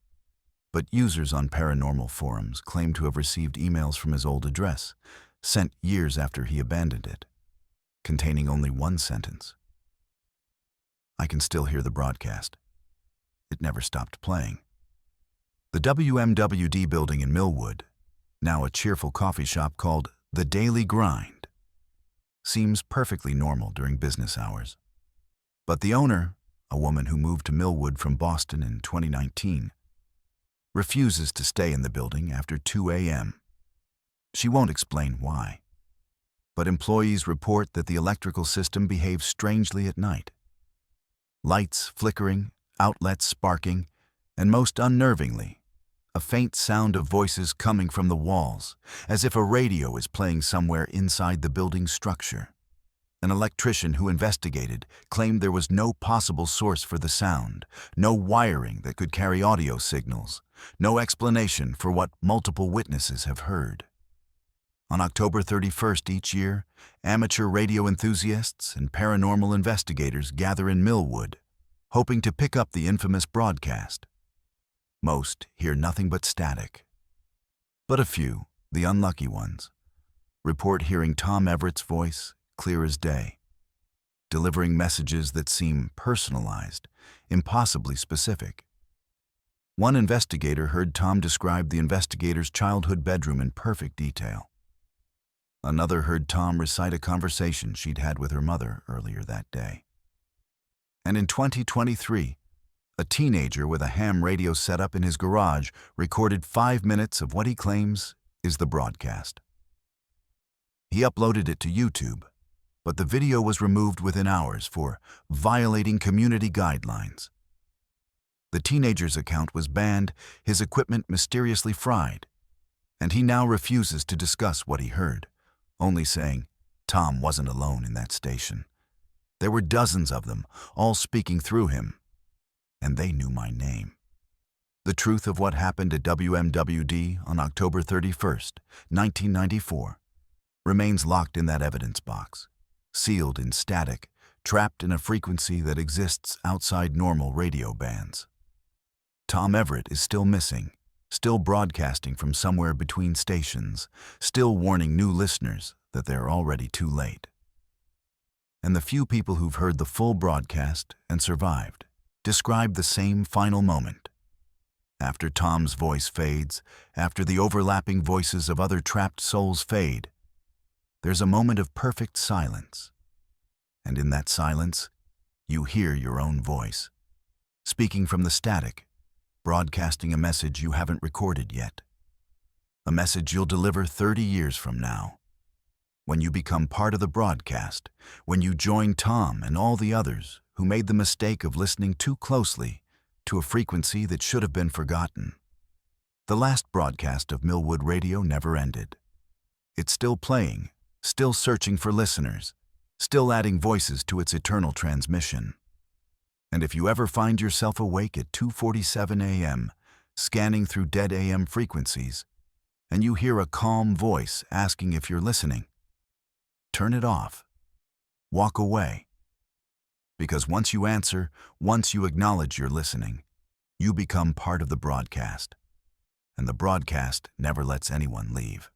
but users on paranormal forums claim to have received emails from his old address, sent years after he abandoned it, containing only one sentence. I can still hear the broadcast. It never stopped playing. The WMWD building in Millwood, now a cheerful coffee shop called The Daily Grind, seems perfectly normal during business hours. But the owner, a woman who moved to Millwood from Boston in 2019, refuses to stay in the building after 2 a.m. She won't explain why, but employees report that the electrical system behaves strangely at night. Lights flickering, outlets sparking, and most unnervingly, a faint sound of voices coming from the walls, as if a radio is playing somewhere inside the building's structure. An electrician who investigated claimed there was no possible source for the sound, no wiring that could carry audio signals, no explanation for what multiple witnesses have heard. On October 31st each year, amateur radio enthusiasts and paranormal investigators gather in Millwood, hoping to pick up the infamous broadcast. Most hear nothing but static. But a few, the unlucky ones, report hearing Tom Everett's voice clear as day, delivering messages that seem personalized, impossibly specific. One investigator heard Tom describe the investigator's childhood bedroom in perfect detail. Another heard Tom recite a conversation she'd had with her mother earlier that day. And in 2023, a teenager with a ham radio setup in his garage recorded 5 minutes of what he claims is the broadcast. He uploaded it to YouTube, but the video was removed within hours for violating community guidelines. The teenager's account was banned, his equipment mysteriously fried, and he now refuses to discuss what he heard, only saying Tom wasn't alone in that station. There were dozens of them, all speaking through him, and they knew my name. The truth of what happened at WMWD on October 31st, 1994, remains locked in that evidence box, sealed in static, trapped in a frequency that exists outside normal radio bands. Tom Everett is still missing, still broadcasting from somewhere between stations, still warning new listeners that they're already too late. And the few people who've heard the full broadcast and survived describe the same final moment. After Tom's voice fades, after the overlapping voices of other trapped souls fade, there's a moment of perfect silence. And in that silence, you hear your own voice, speaking from the static, broadcasting a message you haven't recorded yet. A message you'll deliver 30 years from now. When you become part of the broadcast, when you join Tom and all the others who made the mistake of listening too closely to a frequency that should have been forgotten. The last broadcast of Millwood Radio never ended. It's still playing, still searching for listeners, still adding voices to its eternal transmission. And if you ever find yourself awake at 2:47 a.m., scanning through dead AM frequencies, and you hear a calm voice asking if you're listening, turn it off. Walk away. Because once you answer, once you acknowledge you're listening, you become part of the broadcast. And the broadcast never lets anyone leave.